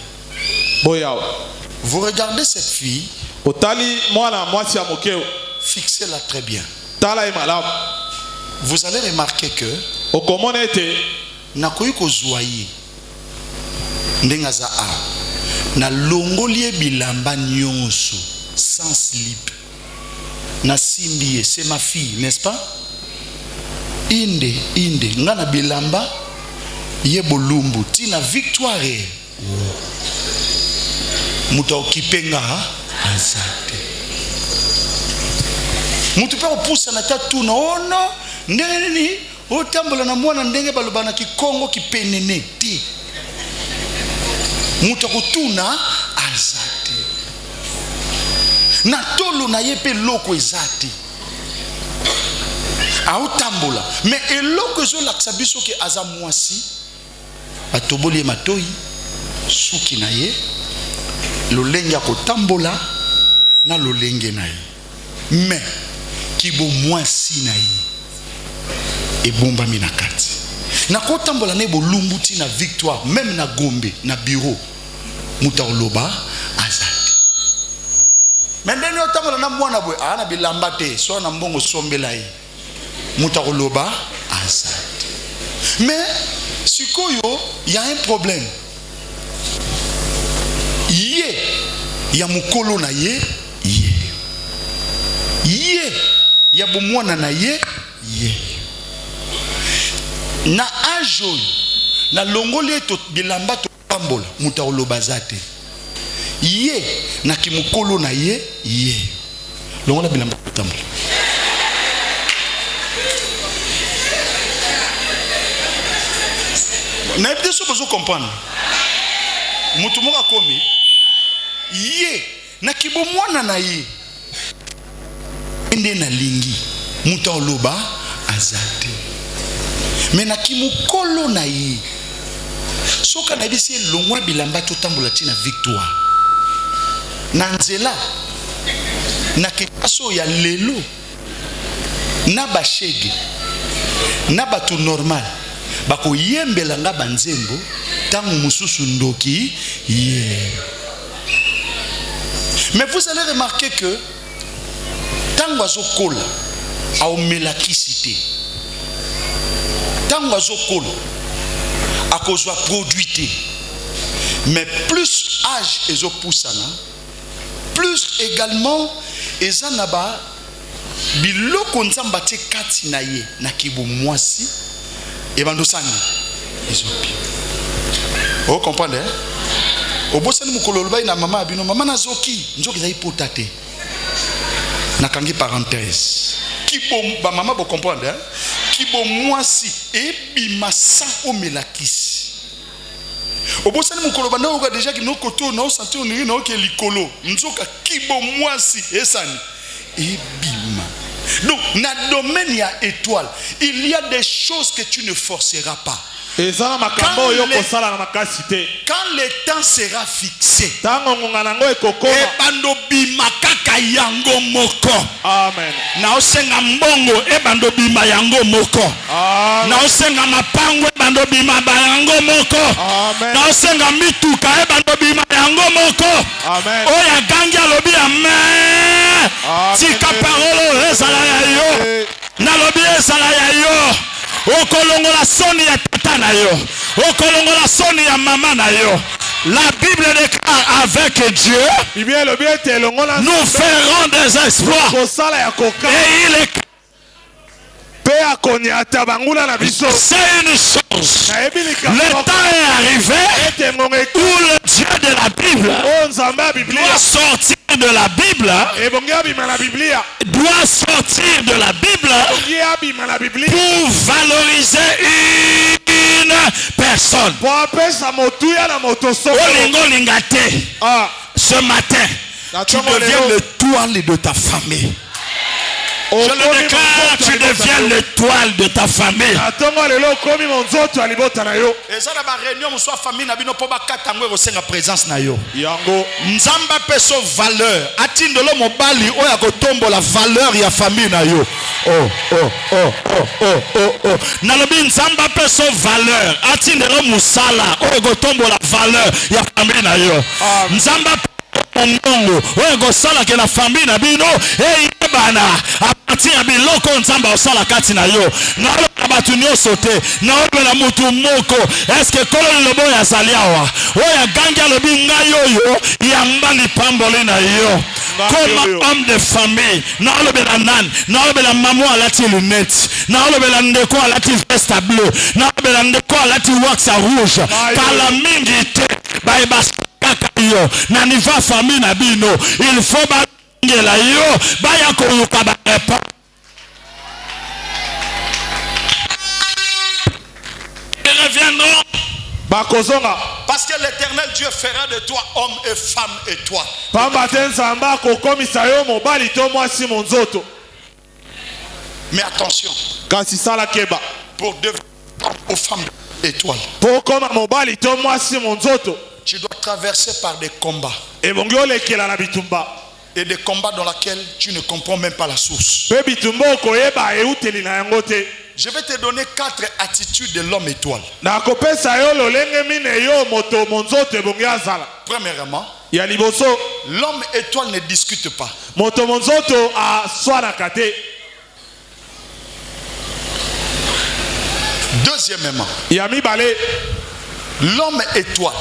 Vous regardez cette fille. Fixez-la très bien. Vous allez remarquer que nakoyi kozwaye ndengaza na longolie bilamba nyonso sans slip. Nasimbiye, c'est ma fille, n'est-ce pas? Inde, ngana bilamba yebolumbu tina victoire. Muta okipenga azate. Mutu pe opusa na tatu na ono ndeni otambola na mwana ndenge balobana ki Kongo ki penene ti. Muta kotuna azate. Na tolo na yepe loko ezati aotambola mais eloko zo laksabiso ke aza mwasi atoboli matoi suki na ye lolenge akotambola na lolenge na ye mais kibo mwasi na ye ebomba minakati na kotambola ne bolumbuti na victoire même na Gombe na bureau mutaoloba azati. Maintenant, nous avons un mois de bilambate, soit un bon sombelaï. Moutaroloba, azad. Mais, il y a un problème. Il y a mukolo na ye, il y a bomwana na ye. Na ajo, na longole to bilamba to tambola, moutaroloba zate. Ye na kimukolo na ye longola bilamba tambola. Na epte so bozo comprendre. Mutu moka komi ye na kibomwana na ye ende na lingi muta oloba azate. Mais na kimukolo na ye soka na bisi longola bilamba to tambola tina victoire. Nanzela na kikaso ya lelo na bashege na batu normal bako yembela nga banzembo tangu mususu ndoki mais vous allez remarquer que tangu azokola aomelakisite tangu azokola akozwa produité mais plus âge ezopusana plus également ezanaba biloko nzamba te kati na ye na kibu mwasi ebandosani ezopi. Vous comprenez? Obosani mukolo lobai na mama abino mama na zoki njoki za ipotate nakangi parenthèse kibo ba mama bo comprendre kibo mwasi ebimasa omelakisi. Obosani mukolo banda oka déjà ki no koto na sentir on na ke likolo nzoka kibo mwasi esani ebima Donc, dans le domaine il y a étoile, il y a des choses que tu ne forceras pas. Quand le temps sera fixé, Amen. naosenga mbongo ebando bima yango moko, naosenga mapango ebando bima yango moko, naosenga mituka ebando bima yango moko. Oya gangi alobi amen. Tika parolo ezala ya yo, nalobi ezala ya yo. Okolongola soni ya tata na yo, okolongola soni ya mama na yo. La Bible déclare avec Dieu, nous ferons des exploits. Et il est c'est une chose. Le temps est arrivé où le Dieu de la Bible doit sortir de la Bible, doit sortir de la Bible pour valoriser une personne. Ce matin, tu deviens le toile de ta famille. Je le déclare, tu deviens l'étoile de ta famille. Et ça, dans la réunion, nous sommes famille, nous n'avons pas de présence. Nzamba peso valeur. Atindolo mobali, oya kotombo la valeur ya famille na yo. Nalobi nzamba peso valeur. Atindolo musala, oya kotombo la valeur ya famille na yo. Nzamba Mongo, oye go sala ke la famille na bino, e yebana, a partir ya biloko nzamba osala kati na yo. Na oloba batu nyonso te, na oloba na mutu moko, eske kolo lobo ya zaliawa, oye gangi alobi ngai oyo, yamba ni pamboli na yo. Comme homme de famille, na oloba na nan, na oloba na maman alati lunettes, na oloba na ndeko alati veste bleu, na oloba na ndeko alati wax rouge, kala mingi te, baibas Naniva famille nabino, il faut bangela yo, baya koyuka ba repa. Ils reviendront. Parce que l'Éternel Dieu fera de toi homme et femme et toi. Mais attention. Pour devenir homme ou femme étoile. Tu dois traverser par des combats. Et des combats dans lesquels tu ne comprends même pas la source. Je vais te donner 4 attitudes de l'homme étoile. Premièrement, l'homme étoile ne discute pas. Deuxièmement, l'homme étoile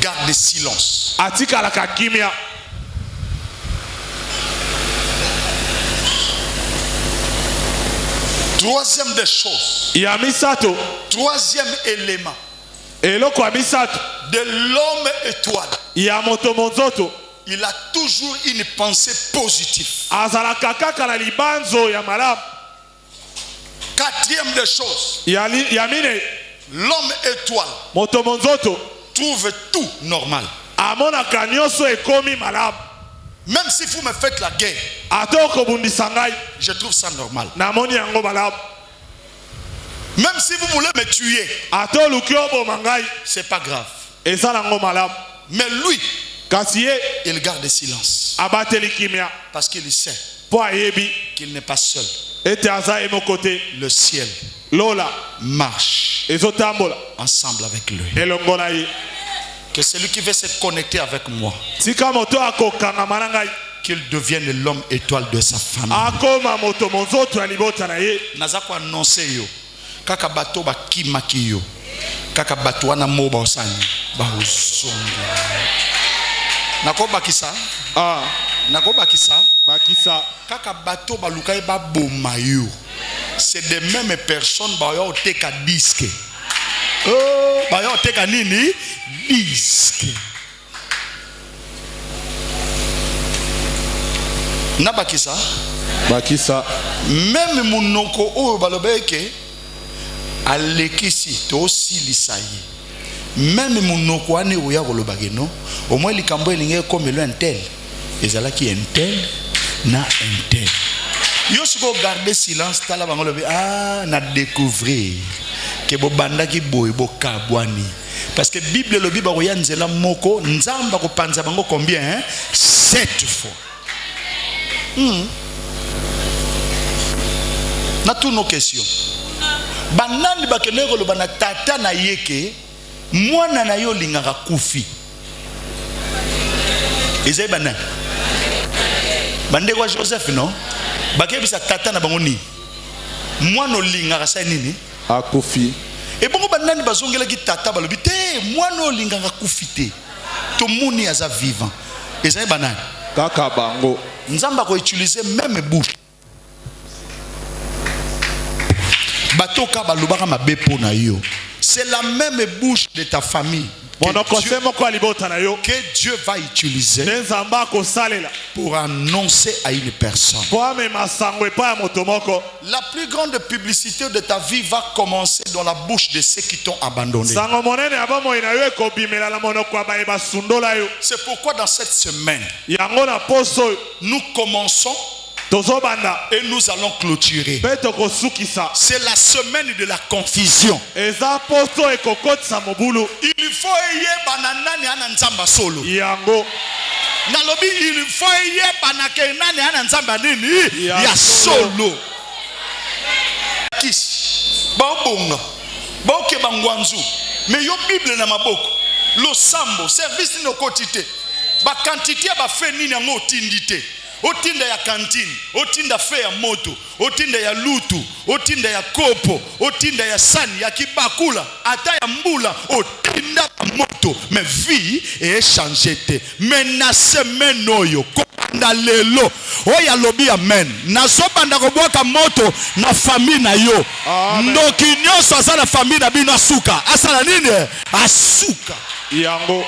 garde silence. Troisième des choses. Troisième élément de l'homme étoile. Il a toujours une pensée positive. Quatrième des choses. L'homme étoile trouve tout normal. Même si vous me faites la guerre, je trouve ça normal. Même si vous voulez me tuer, c'est pas grave. Mais lui, il garde le silence. Parce qu'il sait qu'il n'est pas seul. Le ciel marche ensemble avec lui. Que celui qui veut se connecter avec moi, qu'il devienne l'homme étoile de sa famille. Nazako annoncer yo kaka bato ba kimaki yo kaka bato wana mo ba osani ba uzonga nako bakisa bakisa kaka bato ba lukai ba boma yo. C'est des mêmes personnes ba yo teka disque. Ba yo teka nini disque. Na bakisa même munoko oyo balobeke alekisi to silisai même munoko ane oya kolobake no au moins likambo elinge comme un tel ezalaki un tel na un tel. Yo siko garder silence tala bango levé na découvrir que bo banda ki boy bo kabwani parce que Bible le Bible roya nzela moko nzamba ko panza bango combien 7 fois. Na toutes nos questions. Banani bakeleko lo bana tata na yeke mwana na yo lingaka kufi. Ezai banani. Bande kwa Joseph non? Bakebisa tata na bango ni. Mwana lingaka sa nini? Akufi. Et bongo banani bazongela ki tata balobi te mwana lingaka kufi te. To muni aza vivant. Ezai banani. Kaka bango. Nzamba ko utiliser même bouche. Batoka balubaka mabepo na yo. C'est la même bouche de ta famille que Dieu va utiliser pour annoncer à une personne. La plus grande publicité de ta vie va commencer dans la bouche de ceux qui t'ont abandonné. C'est pourquoi dans cette semaine, nous commençons et nous allons clôturer. C'est la semaine de la confusion. Il faut y bananani ananzamba solo. Nalobi il faut y banakenani ananzamba nini ya solo. Kis babonga boke bangwanzu mais yo Bible na maboko lo sambo service no quantité ba quantité ba fait nini ngo tindité. Otinda ya kantine, otinda fe ya moto, otinda ya lutu, otinda ya kopo, otinda ya sani, ya kibakula, ata ya mbula, otinda ya moto. Mais vie est changée. Mais na semaine oyo, kopanda lelo, oya lobi amen. Na sobanda koboka moto na famille na yo. Ndoki nyoso asa na famille na bino asuka. Asa na nini? Asuka. Yango.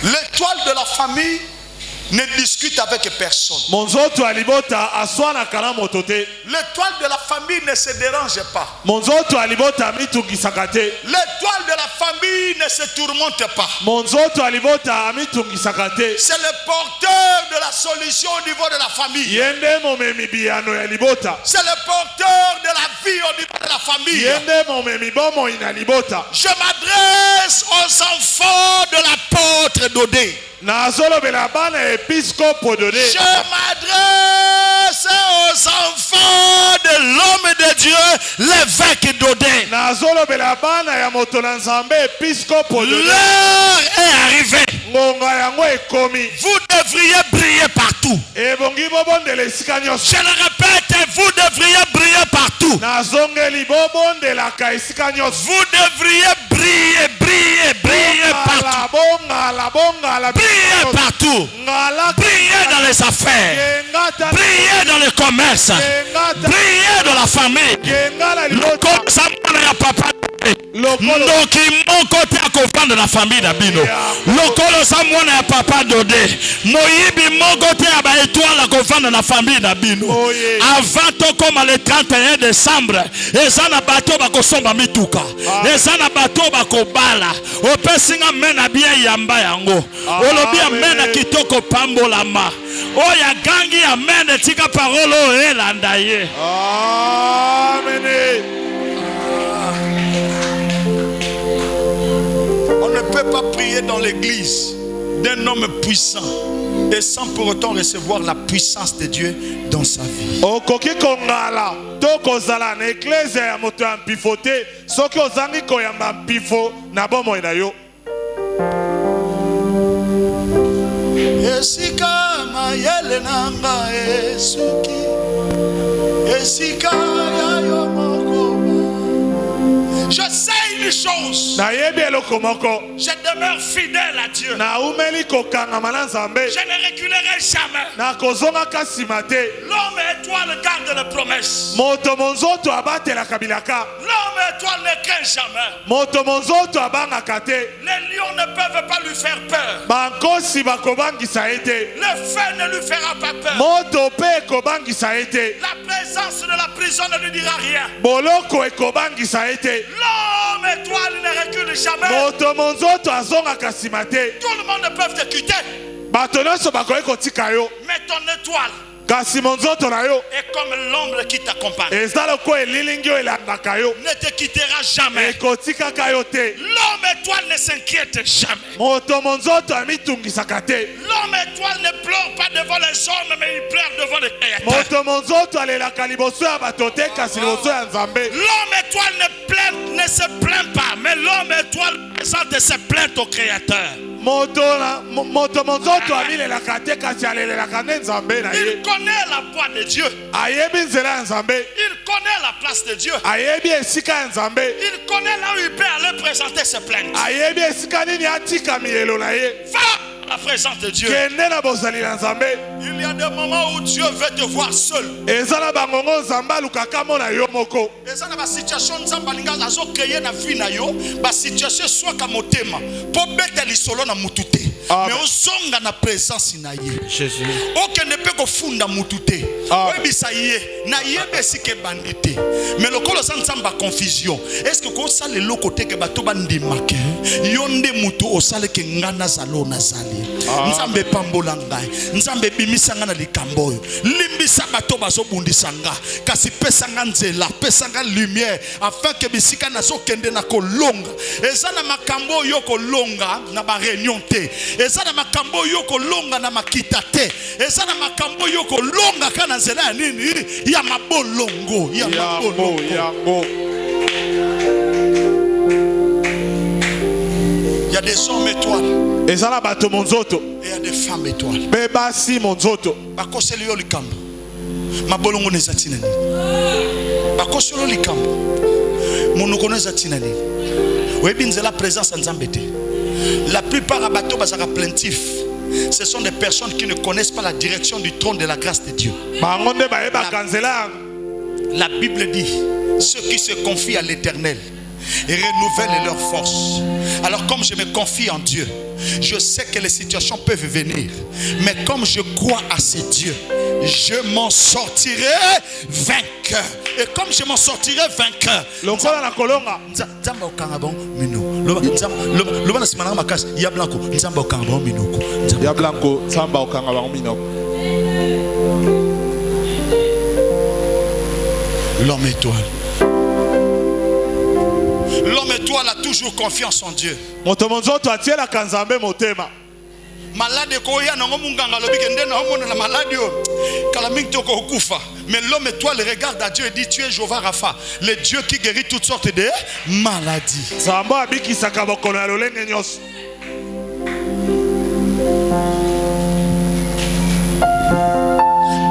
L'étoile de la famille ne discute avec personne. L'étoile de la famille ne se dérange pas. L'étoile de la famille ne se tourmente pas. C'est le porteur de la solution au niveau de la famille. C'est le porteur de la vie au niveau de la famille. Je m'adresse aux enfants de l'apôtre Dodé. Je m'adresse aux enfants de l'homme de Dieu, l'évêque Dodé. L'heure est arrivée. Vous devriez briller partout. Je le répète, vous devriez briller partout. Vous devriez briller partout. Briller partout. Briller dans les affaires. Briller dans le commerce. Briller dans la famille. Ndoki moko te akofanda na famille na bino. Lokolo sa mwana ya papa Dodé. Moyibi moko te aba étoile akofanda na famille na bino. Avant to comme le 31 décembre, ezana bato bakosomba mituka. Ezana bato bakobala. Opesinga mena bien yamba yango. Olobi amena kitoko pambolama. Oya gangi amena tika parolo elanda ye. Amen. On ne peut pas prier dans l'église d'un homme puissant et sans pour autant recevoir la puissance de Dieu dans sa vie. Je sais une chose. Je demeure fidèle à Dieu. Je ne reculerai jamais. L'homme étoile garde les promesses. L'homme étoile ne craint jamais. Les lions ne peuvent pas lui faire peur. Le feu ne lui fera pas peur. La présence de la prison ne lui dira rien. L'homme étoile ne recule jamais. Tout le monde peut te quitter. Mais ton étoile kasi monzoto na yo est comme l'ombre qui t'accompagne. eza lokola elilingi oyo elandaka yo Ne te quittera jamais. ekotikaka yo te. L'homme étoile ne s'inquiète jamais. moto monzoto amitungisaka te. L'homme étoile ne pleure pas devant les hommes, mais il pleure devant les créateurs. moto monzoto alelaka liboso ya bato te kasi liboso ya nzambe. L'homme étoile ne se plaint pas, mais l'homme étoile présente ses plaintes au créateur. moto monzoto amilelaka te kasi alelelaka nde nzambe na ye. Il connaît la voie de Dieu. ayebi nzela ya nzambe. Il connaît la place de Dieu. ayebi esika ya nzambe. Il connaît là où il peut aller présenter ses plaintes. ayebi esika nini atika milelo na ye. Va à la présence de Dieu. kende na bozali na nzambe. Il y a des moments où Dieu veut te voir seul. eza na bangongo nzambe alukaka mona yo moko. Eza na ba situation nzambe alinga azo créer na vie na yo, ba situation soit ka motema, po beta lisolo na mutute. Mais ozonga na présence na ye. Jésus. Aucun ne peut kofunda mutute. Oyebisa ye na yebe sike bandite. Mais lokolo sa nzamba confusion. Est-ce que ko sa le lokote ke bato bandimake? Yonde mutu osale ke ngana zalo na zali. Nzambe pambola ngai. Nzambe bimisa nga na likambo yo. Limbisa bato bazo bundisa nga. Kasi pesa nga nzela, pesa nga lumière afin que bisika na so kende na kolonga. Eza na makambo yo kolonga na ba réunion te. Eza na makambo yo kolonga na makita te. Eza na makambo yo kolonga kana nzela ya nini? Ya mabolongo, ya mabolongo. Il y a des hommes étoiles. Eza na bato monzoto. Et il y a des femmes étoiles. Bebasi monzoto. Bakoseli yo likambo. Mabolongo neza tina nini? Bakoseli yo likambo. Monoko neza tina nini? Oyebi nzela présence nzambe te. La plupart des bateaux sont plaintifs. Ce sont des personnes qui ne connaissent pas la direction du trône de la grâce de Dieu. La Bible dit, ceux qui se confient à l'Éternel renouvellent leur force. Alors comme je me confie en Dieu, je sais que les situations peuvent venir. Mais comme je crois à ce Dieu, je m'en sortirai vainqueur. Et comme je m'en sortirai vainqueur, l'homme étoile. L'homme étoile a toujours confiance en Dieu. Malade koya na ngomunganga lobi kende na homo na malade yo kala mingi toko okufa. Mais l'homme étoile regarde à Dieu et dit tu es Jéhovah Rapha, le Dieu qui guérit toutes sortes de maladies. Samba abiki sakaboko na lolenge nyos.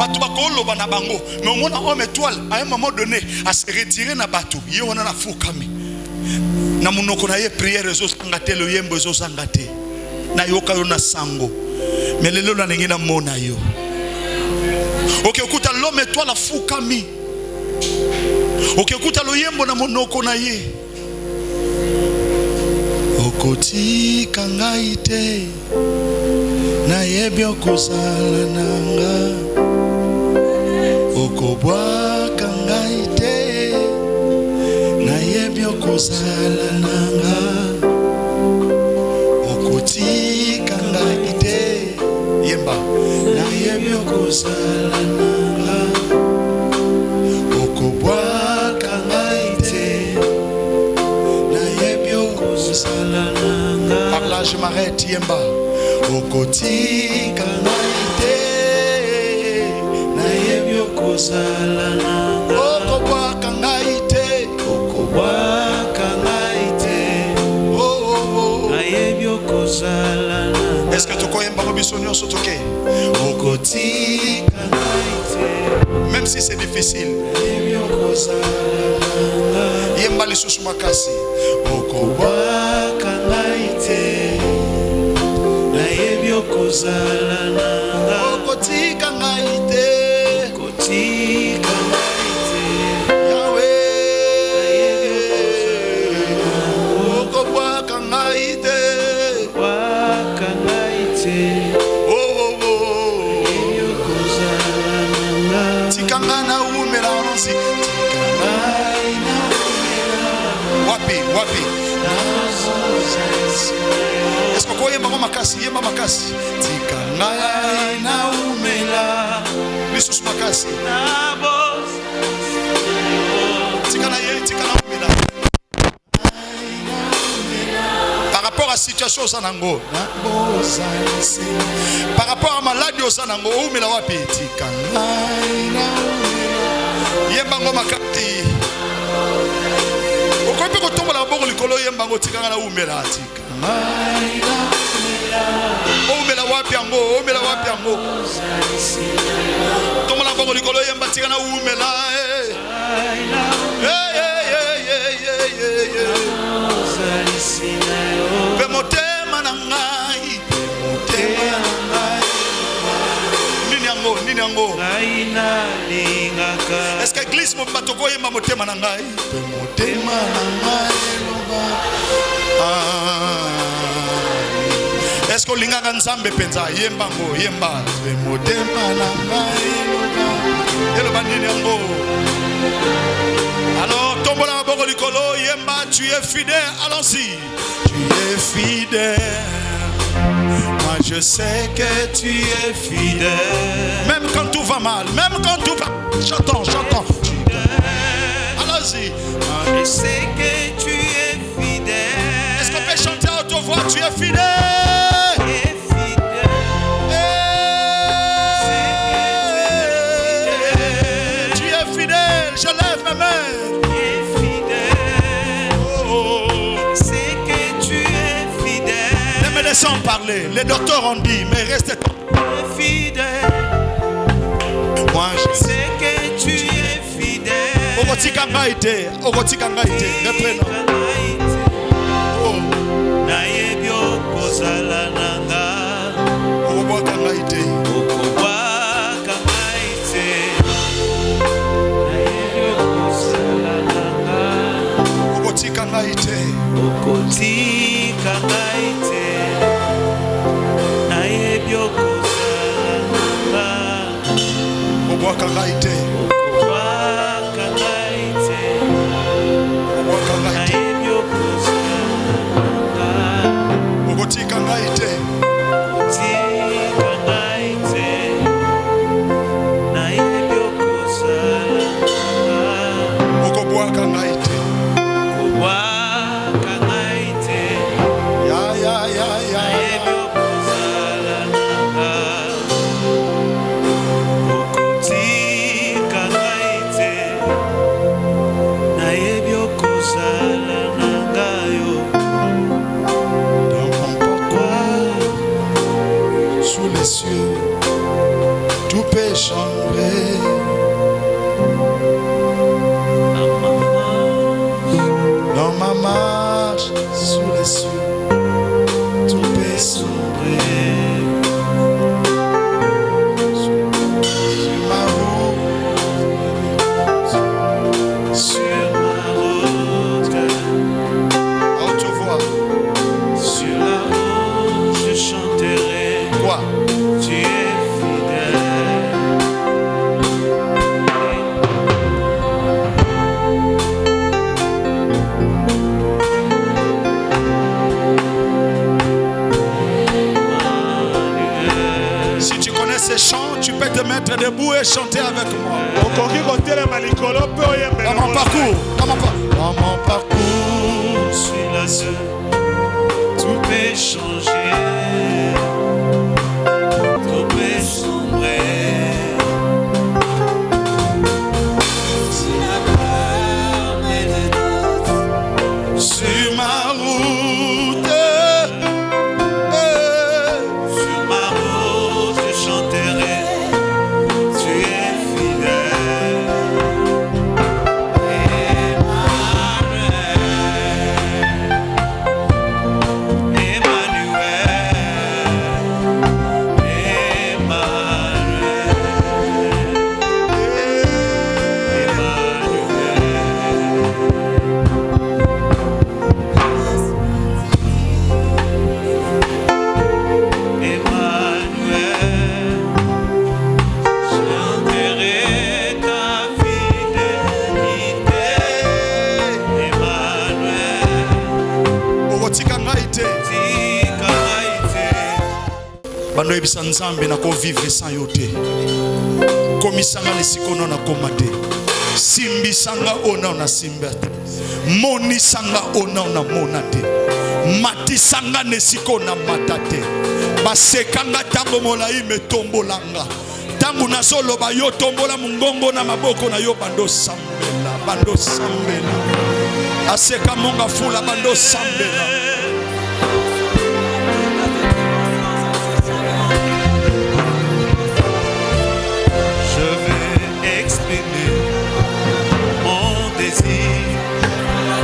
Batu bakolo bana bango, mais on a homme étoile à un moment donné à se retirer na batu. Ye wana na fukami. Na munoko na ye prière zo sangate lo yembo zo sangate. Na yoka yo na sango mais lelo na ningi na mona yo. Ok, okuta l'homme étoile fukami. Ok, okuta lo yembo na monoko na ye. Okoti kangaite na yebyo kozala nanga. Okobwa kangaite na yebyo kozala nanga. Kangaite yemba na yebyo kozala nanga. Okobwa kangaite na yebyo kozala nanga. Par là je m'arrête yemba. Okoti kangaite na yebyo kozala nanga. Okobwa kangaite. Okobwa est-ce que tu connais Babisonio Sotoke? Même si c'est difficile. Yembali Susumakasi. Okoba kangaite. Na yebyo kozala nanga. Okoti kangaite. Okoti kangaite. Yahweh. Okoba kangaite. Wapi. Est-ce Soko yemba makasi, yemba makasi. Tika ngai na umela. Lisusu makasi. Tika na ye, tika na umela. Par rapport à la situation au Sanango, par rapport à la maladie au Sanango, umela wapi? Tika ngai na umela. Yemba ngo makati. Okope ko tomba la boko likolo yemba ngo tika na umela tika. Umela wapi yango, umela wapi yango. Tomba la boko likolo yemba tika na umela. Pe motema na ngai, motema na ngai. Nini yango? Est-ce que l'église mo batoko yemba motema na ngai? Pe motema na ngai. Est-ce que lingaka nzambe penza yemba ngo yemba pe motema na ngai. Eloba nini yango? Alors tombola boko likolo yemba, tu es fidèle, allons-y. Tu es fidèle. Moi je sais que tu es fidèle. Même quand tout va mal, même quand tout va... Chantons. Allons-y. Moi je sais que tu es fidèle. Est-ce qu'on peut chanter à haute voix? Tu es fidèle. Tu es fidèle. Je lève mes mains. Sans parler, les docteurs ont dit, mais restez fidèle. Moi je sais que tu es fidèle. Ogotika ngaite, reprenons. Nayebi okozala nanga. Ogoboka ngaite. Ogoboka ngaite. Nayebi okozala nanga. Ogotika ngaite. Ogotika ngaite. Kangaite. Dans ma marche sous les cieux, tout peut sombrer. Sur ma route, à haute voix, sur la route, je chanterai. Quoi? Tu es ces chants, tu peux te mettre debout et chanter avec moi. Dans mon parcours, suis la seule, tout peut changer, tout peut sombrer. Si la peur et les doutes sur ma route. bando ebisa nzambe na ko vivre sans yote. Komisanga lesikono na komate. Simbi sanga ona na simbate. Moni sanga ona na monate. Mati sanga nesiko na matate. Basekanga tango molai metombolanga. Tangu na solo ba yo tombola mungongo na maboko na yo bando sambela. Bando sambela. Aseka monga fula bando sambela.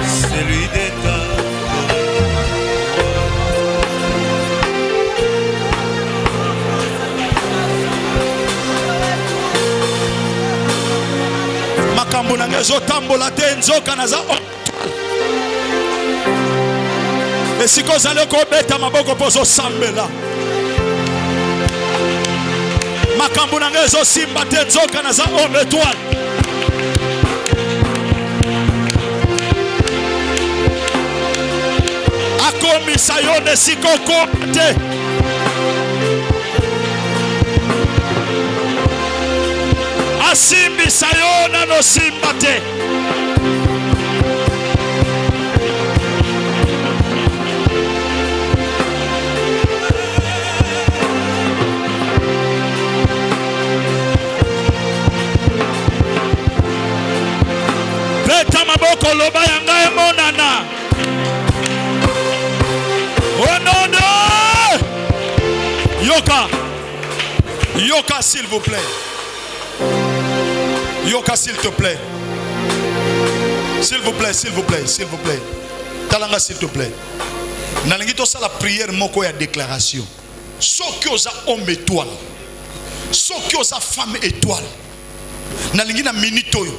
Celui d'État. Makambo na ngezo tambola te nzoka naza. Esiko zale ko beta maboko pozo sambela. Makambo na ngezo simba te nzoka naza homme étoile. Akomisa yo nesikoko te. Asimbisa yo na no simba te. Beta maboko loba yanga emonana. Oh non, non! Yoka! Yoka, s'il vous plaît. Yoka, s'il te plaît. S'il vous plaît, s'il vous plaît, s'il vous plaît. Talanga, s'il te plaît. Nalingito sa la prière moko ya déclaration. Soki oza homme étoile. Soki oza femme étoile. Nalingina minute oyo.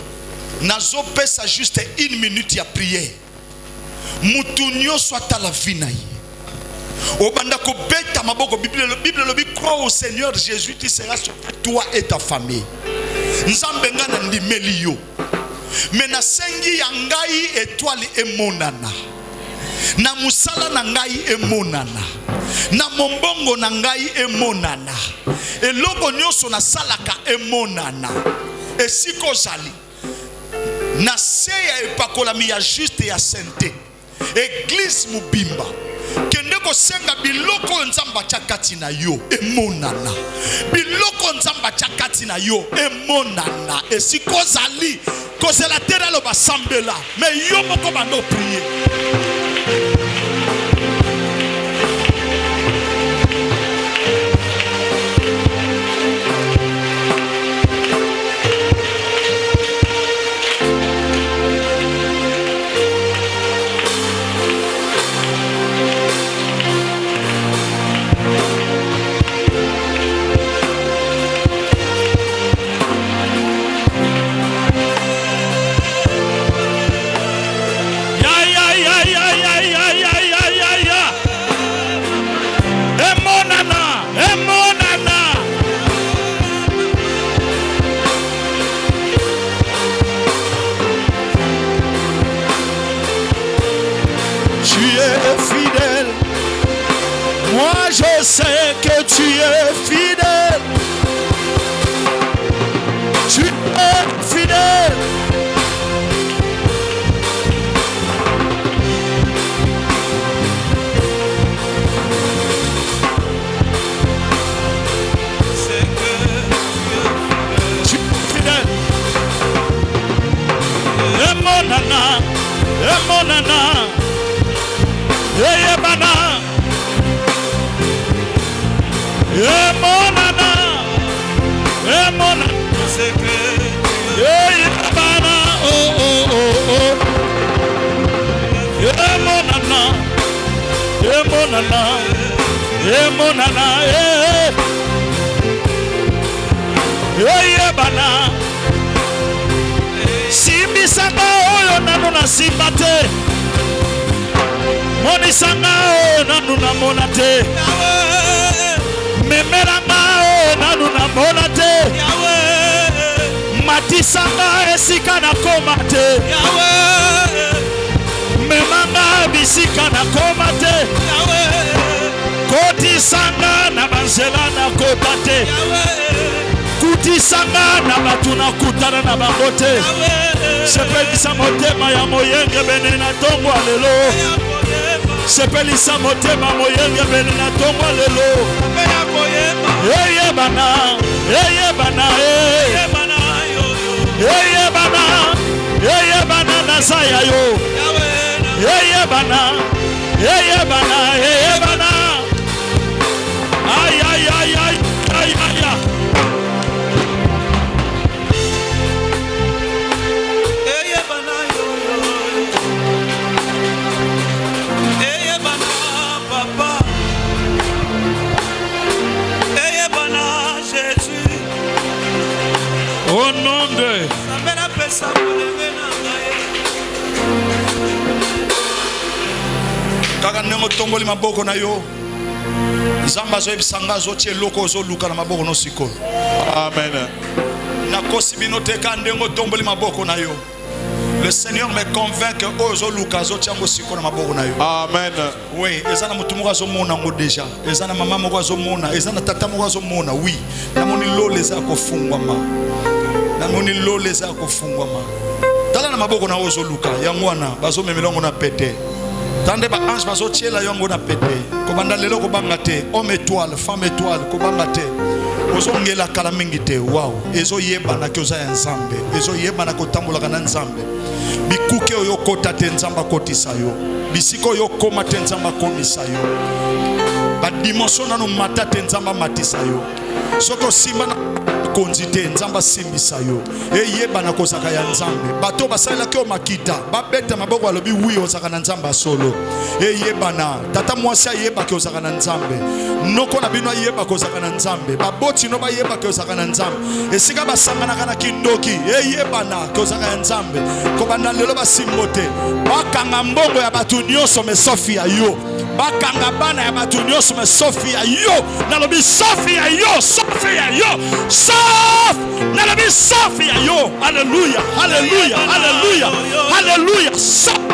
Nazo pesa juste 1 minute ya prière. Mutunyo soit à la vie na ye. Obanda ko beta maboko Bible lobi crois au Seigneur Jésus qui sera sur toi et ta famille. Nzambe ngana ndimeli yo. Mena sengi ya ngai étoile emonana. Na musala na ngai emonana. Na mombongo na ngai emonana. Eloko nyonso na salaka emonana. Esiko zali. Na seya epakolami ya juste ya sainteté. Église mubimba. Kende ko senga biloko nzamba chakati na yo emonana. Biloko nzamba chakati na yo emonana. Esiko zali kozela tera lo basambela. Mais yo moko bando prier. Je sais que tu es fidèle. Tu es fidèle. Tu es fidèle. Et mon nana, et mon nana, et bana. Emona, c'est que Emona, oh oh oh oh. Emona, Yebana. Simbi sanga oyo nanu na simba te. Moni sanga oyo nanu na mona te. Memeranga o nanu na mona te. Matisanga esika na koma te. Memanga bisika na koma te. Koti sanga na nzela nakota te kutisanga na batu nakutana na bango te sepelisa motema ya moyenge bene na tongo lelo sepelisa motema moyenge bene na tongo lelo eyebana nazaya yo eyebana ay au nom de kaka ndenge tomboli maboko na yo nzambe azoyebisanga azotia eloko ozoluka na maboko no sikoyo. Amen. Nakosi bino te ka ndenge tomboli maboko na yo. Le Seigneur me convainc que ozoluka azotia ngo sikoyo na maboko na yo. Amen. Oui, ezana mutu moko azomona ngo deja, ezana mama moko azomona, ezana tata moko azomona. Oui, namoni lole za kofungwama, namoni lole za kofungwama. Tala na maboko na ozoluka yango wana bazomemela ngo na pete. Tande ba ange bazotiela yango na pete. Kobanda lelo kobanga te, homme étoile, femme étoile, kobanga te. Ozongela kala mingi te. Wow, ezo yeba na kyoza ya nzambe, ezo yeba na kotambola kana nzambe. Bikuke oyo kota te nzamba kotisa yo. Bisiko yo koma te nzamba komisa yo. Ba dimension na no mata te nzamba matisa yo. Soko simba na konzite nzamba simbisa yo. Eyeba na kozaka ya nzambe. Bato basala ke o makita, ba beta maboko alobi wi ozaka na nzamba solo. Eyeba na tata mwasi ayeba ke ozaka na nzambe. Noko na bino ayeba ke ozaka na nzambe. Baboti no ba yeba ke ozaka na nzambe. Esika basangana kana kindoki, eyeba na ke ozaka ya nzambe. Ko banda lelo basimbote. Bakanga mbongo ya batu nyonso me Sofia yo. Bakanga bana ya batu nyonso me Sofia yo. Nalobi Sofia yo, Sofia yo. Nalobi Sofia yo. Hallelujah, hallelujah, hallelujah, hallelujah.